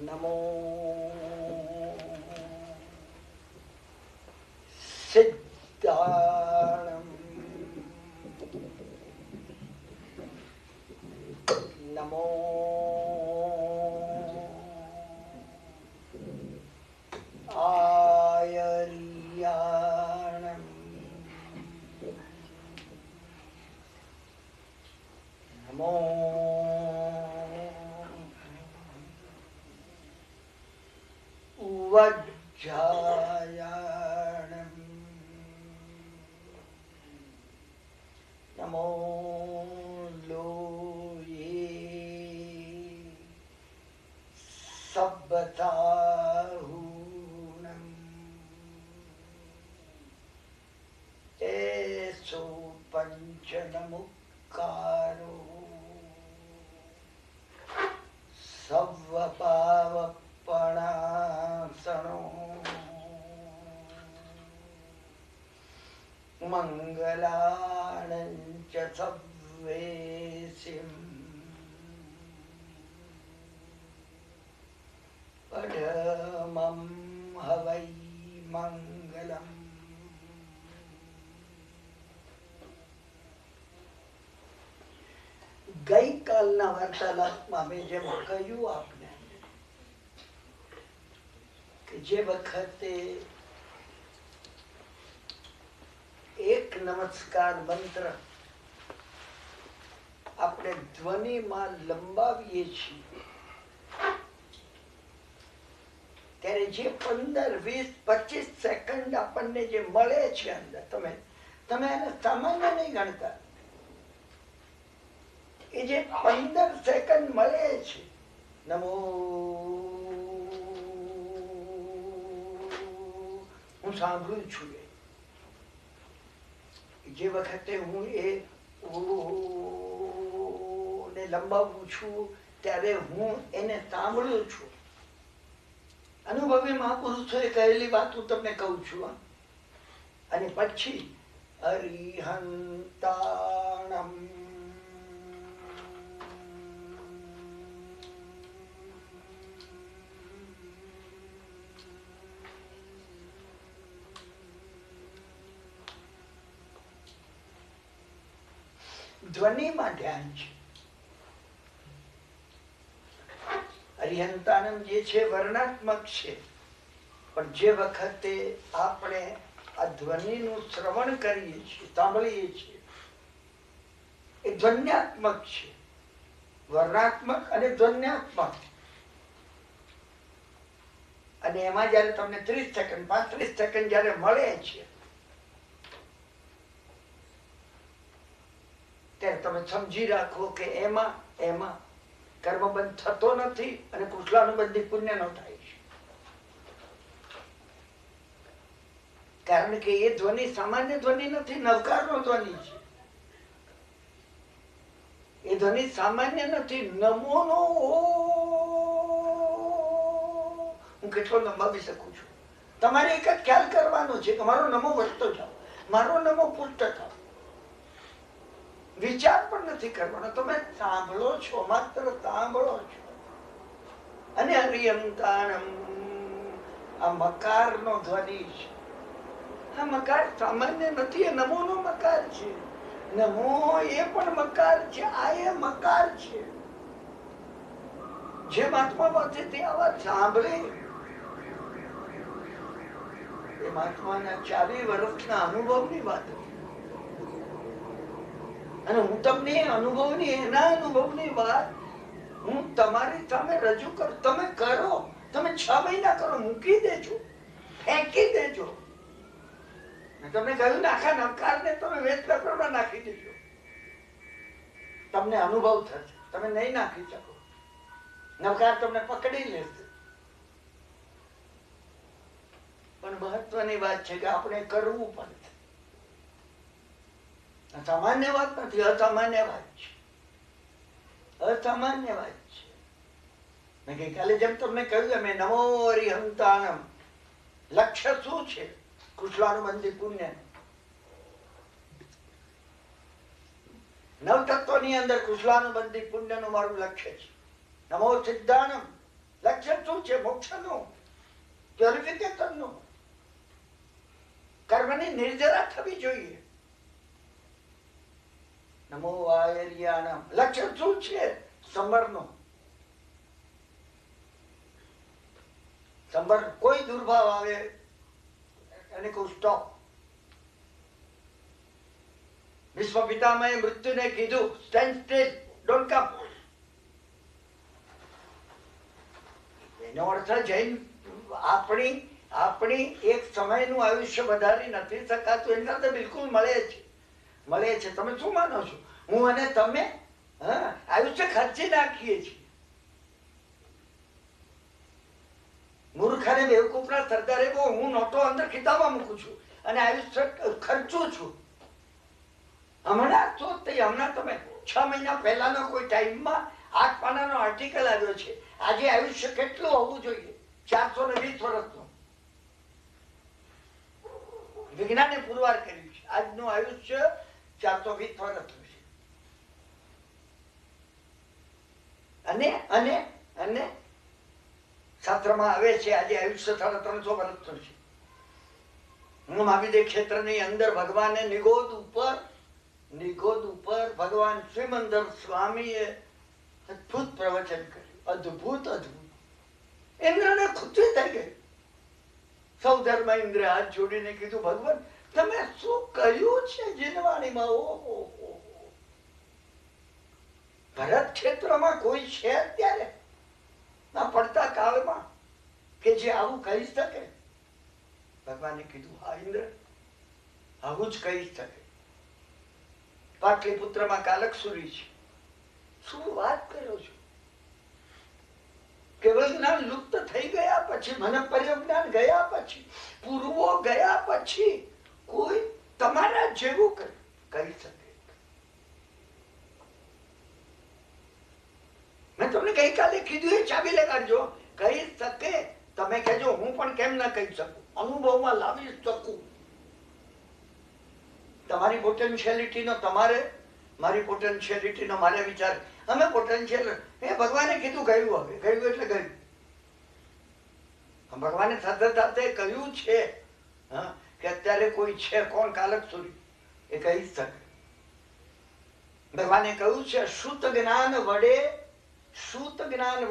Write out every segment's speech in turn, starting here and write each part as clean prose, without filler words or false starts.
નમો સિદ્ધાણમ નમો આયર્યાણમ નમો વજ્જાયાણમ નમો લોયે સબ્બતાહૂનમ એસો પંચનમુક્કારો સવ્વપાવપણાસનો મંગલાણંચ સવ્વેસિમ પડમં હવૈ મંગલમ. ગઈકાલના વાર્તાલાપમાં મેં જેમ કહ્યું આપને કે જે વખતે એક નમસ્કાર મંત્ર આપણે ધ્વનિમાં લંબાવીએ છીએ ત્યારે જે 15, 20, 25 સેકન્ડ આપણને જે મળે છે અંદર, તમે એને સામાન્ય નહીં ગણતા. એ જે 15 સેકન્ડ મળે છે, નમો હું સાંભળું છું, જે વખતે હું એ ને લંબાવું છું ત્યારે હું એને સાંભળું છું. અનુભવી મહાપુરુષોએ કહેલી વાત હું તમને કહું છું. અને પછી અરિહંતાણમ ધ્વનિમાં ધ્યાન છે. અરિહંતાનમ જે છે વર્ણાત્મક છે, પણ જે વખતે આપણે આ ધ્વનિનું શ્રવણ કરીએ છીએ, સાંભળીએ છીએ, એ ધ્વન્યાત્મક છે. વર્ણાત્મક અને ધ્વન્યાત્મક. અને એમાં જયારે તમને 30 સેકન્ડ 35 સેકન્ડ જયારે મળે છે ત્યારે તમે સમજી રાખો કે એમાં કર્મબંધ થતો નથી અને કુશલાનુબંધી પુણ્ય નો થાય છે. કારણ કે એ ધ્વનિ સામાન્ય ધ્વનિ નથી, નવકારનો ધ્વનિ છે. એ ધ્વનિ સામાન્ય નથી. નમો નો હું કેટલો લંબાવી શકું છું. તમારે એક જ ખ્યાલ કરવાનો છે કે મારો નમો વધતો જાઓ, મારો નમો પુષ્ટ થાવ. વિચાર પણ નથી કરવાનો, તમે સાંભળો છો, માત્ર સાંભળો છો. અને હરિયંતાણમ આ મકાર નો ધ્વનિ છે. આ મકાર સામાન્ય નથી, એ નમો નો મકાર છે. નમો એ પણ મકાર છે, આ એ મકાર છે. જે મહાત્મા પાસેથી આ વાત સાંભળે એ મહાત્માના 40 વર્ષના અનુભવની વાત છે. અને હું તમને અનુભવની એના અનુભવની વાત હું તમારી સામે રજૂ કરું. તમે કરો, તમે 6 મહિના કરો, મૂકી દેજો, ફેંકી દેજો. મેં તમને કહ્યું ને, આખા નવકારને તમે વેસ્ટ પેપરમાં નાખી દેજો, તમને અનુભવ થશે. તમે નહીં નાખી શકો, નવકાર તમને પકડી લેશે. પણ મહત્વની વાત છે કે આપણે કરવું પડશે. સામાન્ય વાત નથી, અસામાન્ય વાત છે. અસામાન્ય વાત છે. મેં ગઈકાલે જેમ તમને કહ્યું, મેં નમો હરિહંતાણમ લક્ષ્ય શું છે? કુશલાનુબંધી પુણ્ય. 9 તત્વની અંદર કુશલાનુબંધી પુણ્યનું મારું લક્ષ્ય છે. નમો સિદ્ધાણમ લક્ષ્ય શું છે? મોક્ષનું, પ્યોરિફિકેશનનું. કર્મની નિર્જરા થવી જોઈએ. નમો વાયર્યાણમ. લક્ષ્ય શું છે? સંવરનો. સંવર. કોઈ દુર્ભાવ આવે એને કહું સ્ટોપ. વિશ્વ પિતામહે મૃત્યુને કીધું સ્ટેન્ડ સ્ટીલ, ડોન્ટ કમ. એનો અર્થ જૈન આપણી એક સમયનું આયુષ્ય વધારી નથી શકાતું. એના તો બિલકુલ મળે છે. તમે શું માનો છો? હું અને તમે આયુષ્ય ખર્ચી નાખીએ છીએ. મૂર્ખ અને બેવકૂફના સરદારે હું નોટો અંદર ખિતાબમાં મૂકું છું અને આયુષ્ય ખર્ચું છું. હમણાં તમે 6 મહિના પહેલાનો કોઈ ટાઈમમાં 8 પાનાનો આર્ટિકલ આવ્યો છે. આજે આયુષ્ય કેટલું હોવું જોઈએ? 420 વર્ષનું. વિજ્ઞાને પુરવાર કર્યું છે આજનું આયુષ્ય 420 વર્ષનું છે. અને શાસ્ત્રમાં આવે છે આજે આયુષ્ય 350 વર્ષનું છે. હું મહાવિદ્ય ક્ષેત્રની અંદર ભગવાને નિગોદ ઉપર ભગવાન શ્રીમંદર સ્વામીએ અદભુત પ્રવચન કર્યું. અદભુત. ઇન્દ્રને ખુશી થઈ ગઈ. સૌ ધર્મ ઇન્દ્ર હાથ જોડીને કીધું, ભગવાન તમે શું કહ્યું છે જીનવાણીમાં? ઓહો, ભરત ક્ષેત્રમાં કોઈ છે અત્યારે ના પડતા કાળમાં કે જે આવું કહી શકે? ભગવાને કીધું, હા ઇન્દ્ર, આવું જ કહી શકે. પાટલીપુત્રમાં કાલકસુરી છે. શું વાત કરો છો? કેવળ જ્ઞાન લુપ્ત થઈ ગયા પછી, મને પર્યજ્ઞાન ગયા પછી, પૂર્વો ગયા પછી કોઈ તમારા જેવું કહી શકે? મેં તમને ગઈકાલે કીધું એ ચાબી લગાડજો. કહી શકે. તમે કહેજો હું પણ કેમ ના કહી શકું, અનુભવમાં લાવી શકું. તમારી પોટેન્શિયાલિટીનો તમારે, મારી પોટેન્શિયાલિટીનો મારે વિચાર. અમે પોટેન્શિયલ ભગવાને કીધું ગયું. હવે ગયું એટલે ગયું. ભગવાને સાથે સાથે કહ્યું છે કે અત્યારે કોઈ છે કોણ? કાલકસુરી. એ કહી શકે. ભગવાને કહ્યું છે શુદ્ધ જ્ઞાન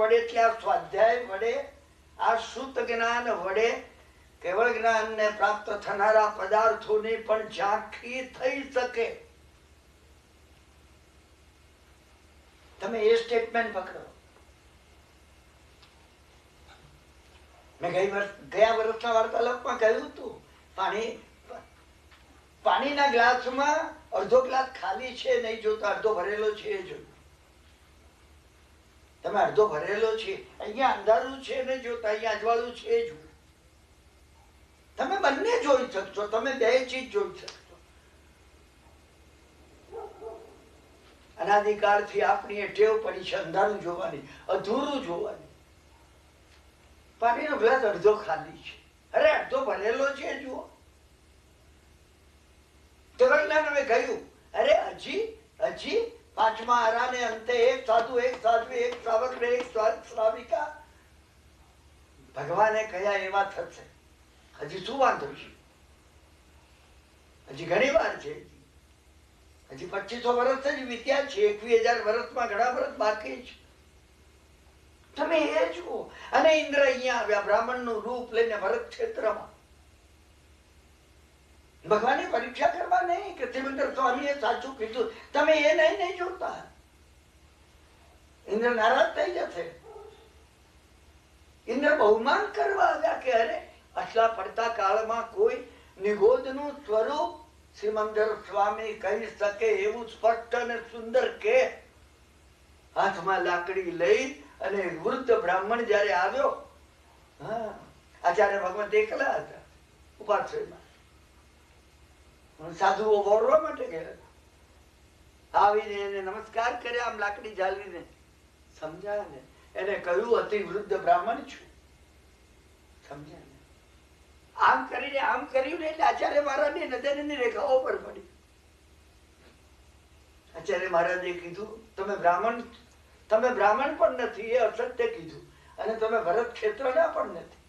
વડે ત્યાં સ્વાધ્યાય વડે, આ શુદ્ધ જ્ઞાન વડે કેવળ જ્ઞાનને પ્રાપ્ત થનારા પદાર્થોની પણ ઝાંખી થઈ શકે. તમે એ સ્ટેટમેન્ટ પકડો. મેં ગયા વર્ષના વાર્તાલાપમાં કહ્યું હતું, પાણીના ગ્લાસમાં અડધો ગ્લાસ ખાલી છે નહીં જોતા, અડધો ભરેલો છે એ જોયું. તમે અડધો ભરેલો છે, અહીંયા અંધારું છે નહીં જોતા, અહીંયા અજવાળું છે એ જોયું. તમે બંને જોઈ શકશો. તમે બે ચીજ જોઈ શકશો. અનાદિકાળથી આપણી ટેવ પડી છે અંધારું જોવાની, અધૂરું જોવાની. પાણીનો ગ્લાસ અડધો ખાલી છે, અરે અડધો ભરેલો છે જુઓ. કેવળજ્ઞાન હવે કહ્યું, અરે હજી 5મા આરાને અંતે એક સાધુ, એક સાધ્વી, એક શ્રાવક ને એક શ્રાવિકા ભગવાને કયા એવા થશે. હજી શું વાંધો છે? હજી ઘણી વાર છે. હજી 2500 વર્ષ જ વીત્યા છે. 21,000 વર્ષમાં ઘણા વર્ષ બાકી છે. તમે એ જુઓ. અને ઇન્દ્ર અહીંયા આવ્યા બ્રાહ્મણ નું રૂપ લઈને ભરત ક્ષેત્રમાં. ભગવાને પરીક્ષા કરવા નહીં કે શ્રીમંદર સ્વામીએ સાચું કીધું. તમે એ નહીં જોતા. ઇન્દ્ર નારાજ થઈ જશે. ઇન્દ્ર બહુમાન કરવા આવ્યા કે અરે આટલા પડતા કાળમાં કોઈ નિગોદનું સ્વરૂપ શ્રીમંદર સ્વામી કહી શકે એવું સ્પષ્ટ અને સુંદર કે હાથમાં લાકડી લઈ અને વૃદ્ધ બ્રાહ્મણ જયારે આવ્યો, આચાર્ય ભગવંત એકલા હતા ઉપાશ્રયમાં. સાધુઓ વોરવા માટે ગયા. આવીને એને નમસ્કાર કર્યા, આમ લાકડી ઝાલીને સમજ્યા ને. એને કહ્યું અતિ વૃદ્ધ બ્રાહ્મણ છું. સમજ્યા ને? આમ કરીને આમ કર્યું ને એટલે આચાર્ય મહારાજની નજરની રેખાઓ પર પડી. આચાર્ય મહારાજે કીધું તમે બ્રાહ્મણ પણ નથી, એ અસત્ય કીધું. અને તમે ભરત ક્ષેત્રના પણ નથી.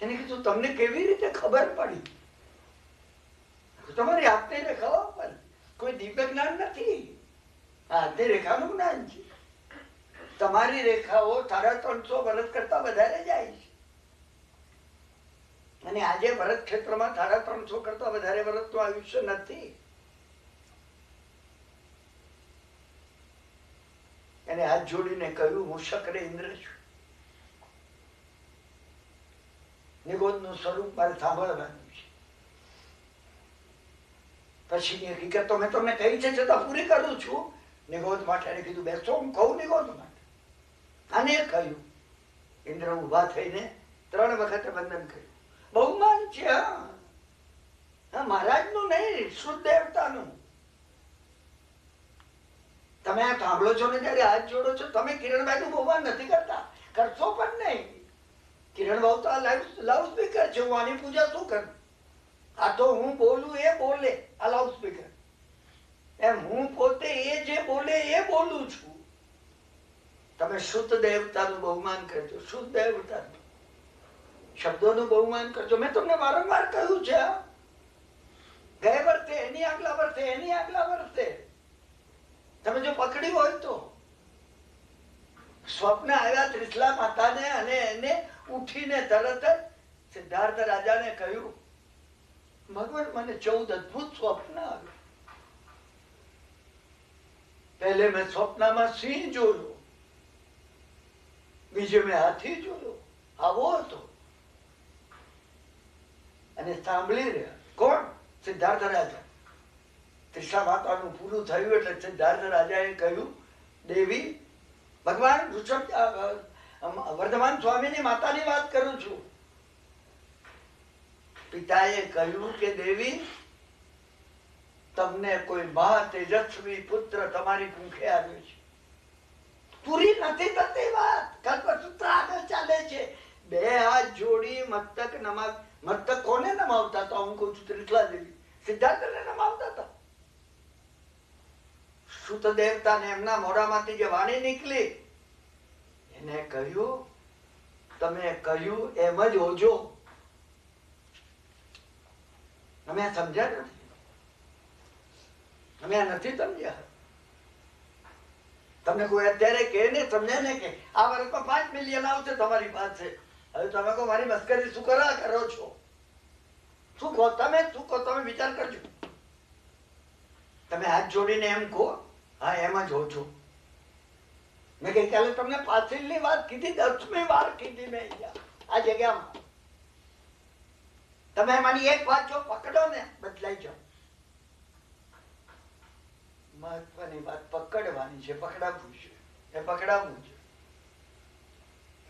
એને કીધું તમને કેવી રીતે ખબર પડી? તમારી હાથની રેખાઓ પર કોઈ દિવ્ય જ્ઞાન નથી, હાથની રેખાનું જ્ઞાન છે. તમારી રેખાઓ 350 વર્ષ કરતા વધારે જાય છે, અને આજે ભરત ક્ષેત્રમાં 350 કરતા વધારે વર્ષનું આયુષ્ય નથી. એને હાથ જોડીને કહ્યું, હું શકરે ઇન્દ્ર છું. નિગોદનું સ્વરૂપ મારે સાંભળવાનું છે. પછી હકીકતો મેં તમને કહી છે છતાં પૂરી કરું છું. નિગોદ માટે કીધું બેસો, હું કહું નિગોદ માટે. આને કહ્યું. ઇન્દ્ર ઉભા થઈને 3 વખત વંદન કર્યું. બહુમાન છે, હા, મહારાજનું નહીં, શુદ્ધ દેવતાનું. તમે આ સાંભળો છો ને જયારે હાથ જોડો છો, તમે કિરણભાઈ નું બહુમાન નથી કરતા, કરશો પણ નહીં. કિરણભાઈ તો આ લાઉડ સ્પીકર છે, હું આની પૂજા શું કરું? આ તો હું બોલું એ બોલે, આ લાઉડ સ્પીકર. એમ હું પોતે એ જે બોલે એ બોલું છું. તમે શુદ્ધ દેવતાનું બહુમાન કરજો, શુદ્ધ દેવતાનું. શબ્દોનું બહુમાન કરજો. મેં તમને વારંવાર કહ્યું છે, ગયા વર્ષે, એની આગલા વર્ષે, એની આગલા વર્ષે તમે જો પકડ્યું હોય તો. સ્વપ્ન આવ્યા ત્રિશલા માતાને, અને એને ઉઠીને તરત જ સિદ્ધાર્થ રાજાને કહ્યું, ભગવાન મને 14 અદભુત સ્વપ્ન આવ્યું. પહેલે મેં સ્વપ્નમાં સિંહ જોયો, બીજે મેં હાથી જોયો, આવો હતો. અને સાંભળી રહ્યા કોણ? સિદ્ધાર્થ રાજા. ત્રિશલા માતાનું પૂરું થયું એટલે સિદ્ધાર્થ રાજાએ કહ્યું, દેવી, ભગવાન વર્ધમાન સ્વામીની માતાની વાત કરું છું. પિતાએ કહ્યું કે દેવી, તમને કોઈ મહા તેજસ્વી પુત્ર તમારી કુંખે આવ્યો છે. પૂરી નથી થતી વાત, કલ્પસૂત્ર આગળ ચાલે છે. 2 હાથ જોડી મસ્તક નમાવ. મસ્તક કોને નમાવતા હતા? હું કહું છું ત્રિશલા દેવી, સિદ્ધાર્થને નમાવતા હતા. સુત દેવતાને એમના મોઢામાંથી જે વાણી નીકળી, એને કહ્યું, તમે કહ્યું એમ જ હોજો. અમે સમજ્યા નથી, અમે નથી સમજ્યા. તમને કોઈ અત્યારે કહે ને, સમજે ને કે આ વર્ષમાં 5 મિલિયન આવશે તમારી પાસે, હવે તમે કહો મારી મસ્કરી શું કરો છો? શું કહો તમે? શું કહો તમે? વિચાર કરજો. તમે હાથ જોડીને એમ કહો, હા એમ જ હોજો. મેં ગઈકાલે તમને પાછળની વાત કીધી, 10મી વાર કીધી મેં આ જગ્યામાં. તમે એમાંની એક વાત જો પકડો ને, બદલાઈ જાઓ. મહત્વની વાત પકડવાની છે, પકડાવવું છે, એ પકડાવવું છે.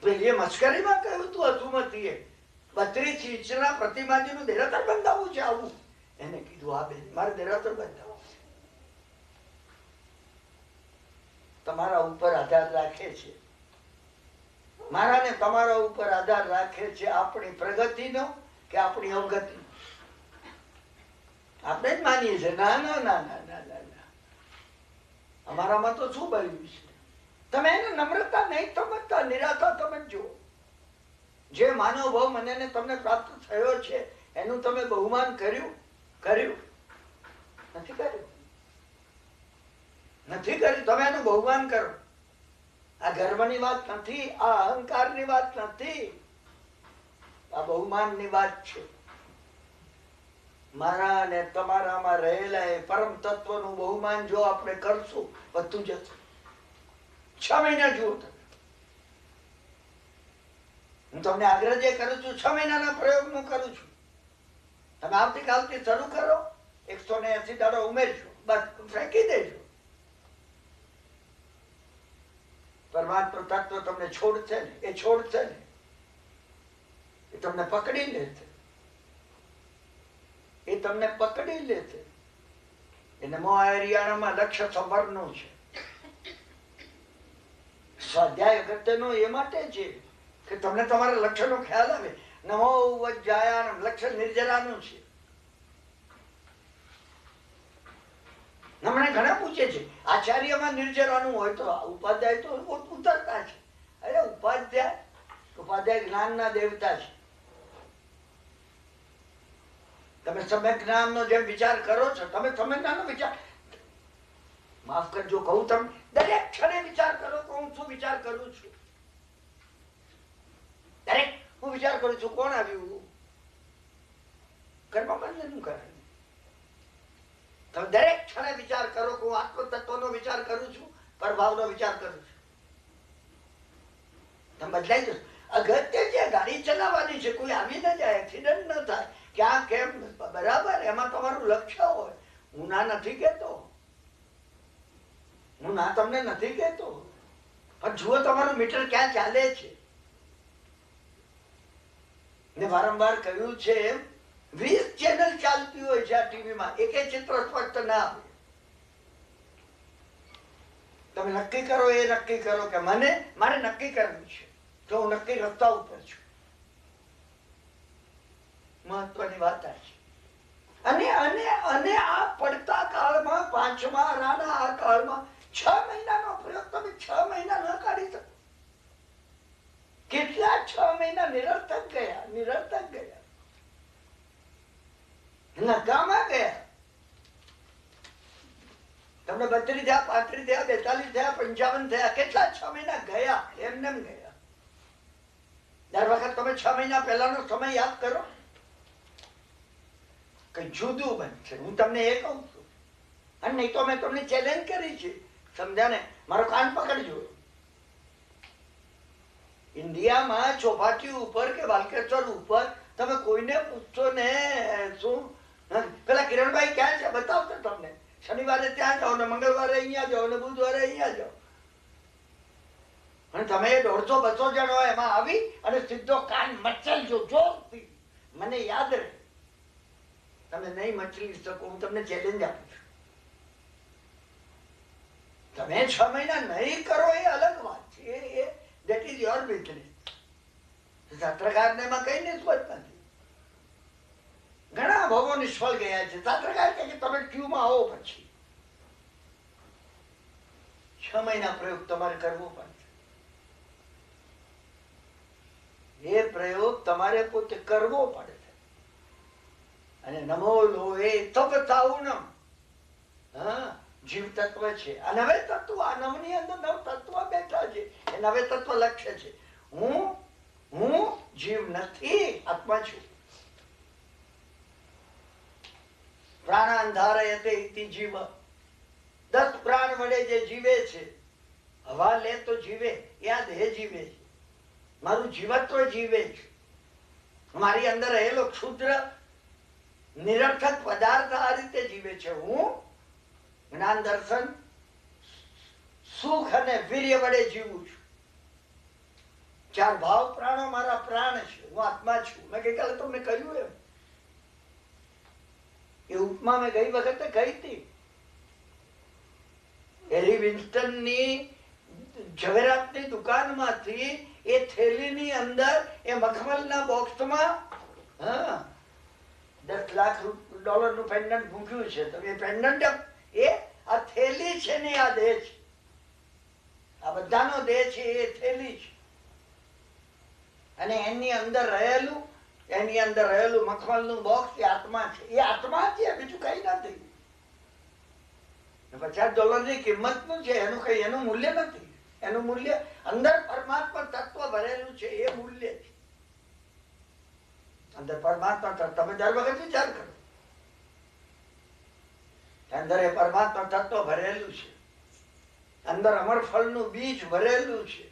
પેલી મસ્કરીમાં કહ્યું તું હસુમતીએ 32 ઇંચના પ્રતિમાજીનું દેરાસર બંધાવવું છે, આવું એને કીધું. આ બેન મારે દેરાસર બંધાવવું છે. તમારા ઉપર આધાર રાખે છે, મારા ને તમારા ઉપર આધાર રાખે છે આપણી પ્રગતિનો કે આપણી અવગતિ. આપણે જ માનીએ છીએ ના ના ના ના ના ના, અમારામાં તો શું બન્યું છે? તમે એને નમ્રતા નહીં સમજતા, નિરાશા સમજો. જે માનવ ભાવ મને તમને પ્રાપ્ત થયો છે એનું તમે બહુમાન કર્યું? નથી કર્યું. નથી કર્યું. તમે એનું બહુમાન કરો. આ ગર્વની વાત નથી, આ અહંકારની વાત નથી, આ બહુમાનની વાત છે. મારા અને તમારામાં રહેલા એ પરમ તત્વનું બહુમાન જો આપણે કરશું, વધતું જશે. 6 મહિના જુઓ તમે. હું તમને આગ્રહ જે કરું છું, 6 મહિનાના પ્રયોગનું કરું છું. તમે આવતીકાલથી શરૂ કરો, 180 દાડો ઉમેરજો, બસ ફેંકી દેજો. પરમાત્મા તત્વ તમને છોડશે ને, એ છોડશે ને, એ તમને પકડી લેશે, એ તમને પકડી લેશે. એને મોહરિયાણામાં લક્ષ્ય સંવરનું છે. સ્વાધ્યાય અગત્યનો એ માટે છે કે તમને તમારા લક્ષ્યનો ખ્યાલ આવે. નમો વજ્જાયાનમ લક્ષ્ય નિર્જરાનું છે. હમણાં ઘણા પૂછે છે આચાર્યમાં નિર્જરાનું હોય તો ઉપાધ્યાય તો ઉતરતા છે. અરે ઉપાધ્યાય જ્ઞાનના દેવતા છે. તમે સમ્યક જ્ઞાનનો જેમ વિચાર કરો છો, તમે જ્ઞાનનો વિચાર, માફ કરજો કહું, તમે દરેક ક્ષણે વિચાર કરો કે હું શું વિચાર કરું છું. દરેક હું વિચાર કરું છું કોણ આવ્યું, કર્મ બંધન કરે. તમે દરેક ક્ષણે વિચાર કરો કે હું આત્મ તત્વનો વિચાર કરું છું, પ્રભાવનો વિચાર કરું છું. તમે બદલાઈ જશો. અગત્ય છે ગાડી ચલાવવાની છે, કોઈ આવી ન જાય, એક્સિડન્ટ ન થાય, ક્યાં કેમ બરાબર, એમાં તમારું લક્ષ્ય હોય. હું ના નથી કેતો, હું ના તમને નથી કેતો, પણ જુઓ તમારું મીટર ક્યાં ચાલે છે. ને વારંવાર કહ્યું છે 20 ચેનલ ચાલતી હોય છે આ ટીવીમાં, એકે ચિત્ર સ્પષ્ટ ના આવે. તમે નક્કી કરો, એ નક્કી કરો કે મારે નક્કી કરવું છે તો હું નક્કી રસ્તા ઉપર છું. મહત્વની વાત આ છે. અને આ પડતા કાળમાં, 5મા રાના આ કાળમાં 6 મહિનાનો પ્રયોગ તમે 6 મહિના ન કાઢી શકો. કેટલા 6 મહિના નિરર્થક ગયા, નકામા ગયા. તમને 32 થયા, 35 થયા, 42 થયા, 55 થયા, કેટલા 6 મહિના ગયા, એમને ગયા. દર વખત તમે 6 મહિના પહેલાનો સમય યાદ કરો, કઈ જુદું બનશે. હું તમને એ કહું છું, અને નહીં તો મેં તમને ચેલેન્જ કરી છે, સમજ્યા ને? મારો કાન પકડજો. ઇન્ડિયામાં ચોપાટી ઉપર કે બાલકેશ્વર ઉપર તમે કોઈને પૂછશો ને શું પેલા કિરણભાઈ ક્યાં છે બતાવતો તમને, શનિવારે ત્યાં જાઓ ને મંગળવારે અહીંયા જાઓ ને બુધવારે અહીંયા જાઓ, અને તમે 150-200 જણો એમાં આવી અને સીધો કાન મચલજો જોરથી, મને યાદ રહે. તમે નહીં મચલી શકો, હું તમને ચેલેન્જ આપું છું. તમે 6 મહિના નહીં કરો એ અલગ વાત છે, that is your business. શાસ્ત્રકારને એમાં કઈ નિસ્બત નથી. ઘણા ભવો નિષ્ફળ ગયા છે. શાસ્ત્રકાર કહે કે તમે ક્યુમાં આવો પછી 6 મહિના પ્રયોગ તમારે કરવો પડશે. એ પ્રયોગ તમારે પોતે કરવો પડે. અને નમો લોહે તપતાઉણમ, જીવ તત્વ છે. આ નવે તત્વ, આ નવની અંદર 9 તત્વ બેઠા છે. એ નવે તત્વ લક્ષ્ય છે. હું જીવ નથી, આત્મા છું. પ્રાણાંધારયતે ઇતિ જીવ, 10 પ્રાણ વડે જે જીવે છે, હવા લે તો જીવે, એ આ દેહ જીવે છે. મારું જીવત્વ જીવે છે. મારી અંદર રહેલો ક્ષુદ્ર નિરર્થક પદાર્થ આ રીતે જીવે છે. હું જ્ઞાન, દર્શન, સુખ અને વીર્ય વડે જીવું છું. 4 ભાવ પ્રાણો મારા પ્રાણ છે. હું આત્મા છું. મેં ગઈકાલે તમને કહ્યું એમ, એ ઉપમા મેં ગઈ વખતે કહી હતી. હેરી વિન્સ્ટનની ઝવેરાતની દુકાનમાંથી એ થેલીની અંદર એ મખમલના બોક્સમાં $10 લાખ નું પેન્ડન્ટ મૂક્યું છે. તો એ પેન્ડન્ટ એ આ થેલી છે ને આ દેહ છે. આ બધાનો દેહ છે એ થેલી છે. અને એની અંદર રહેલું મખમલનું બોક્સ એ આત્મા છે. એ આત્મા છે, બીજું કઈ નથી. $50 ની કિંમત નું છે, એનું મૂલ્ય નથી. એનું મૂલ્ય અંદર પરમાત્મા તત્વ ભરેલું છે, એ મૂલ્ય છે. અંદર પરમાત્મા તત્વ, તમે દર વખત વિચાર કરો, અંદર એ પરમાત્મા તત્વ ભરેલું છે. અંદર અમર ફળનું બીજ ભરેલું છે.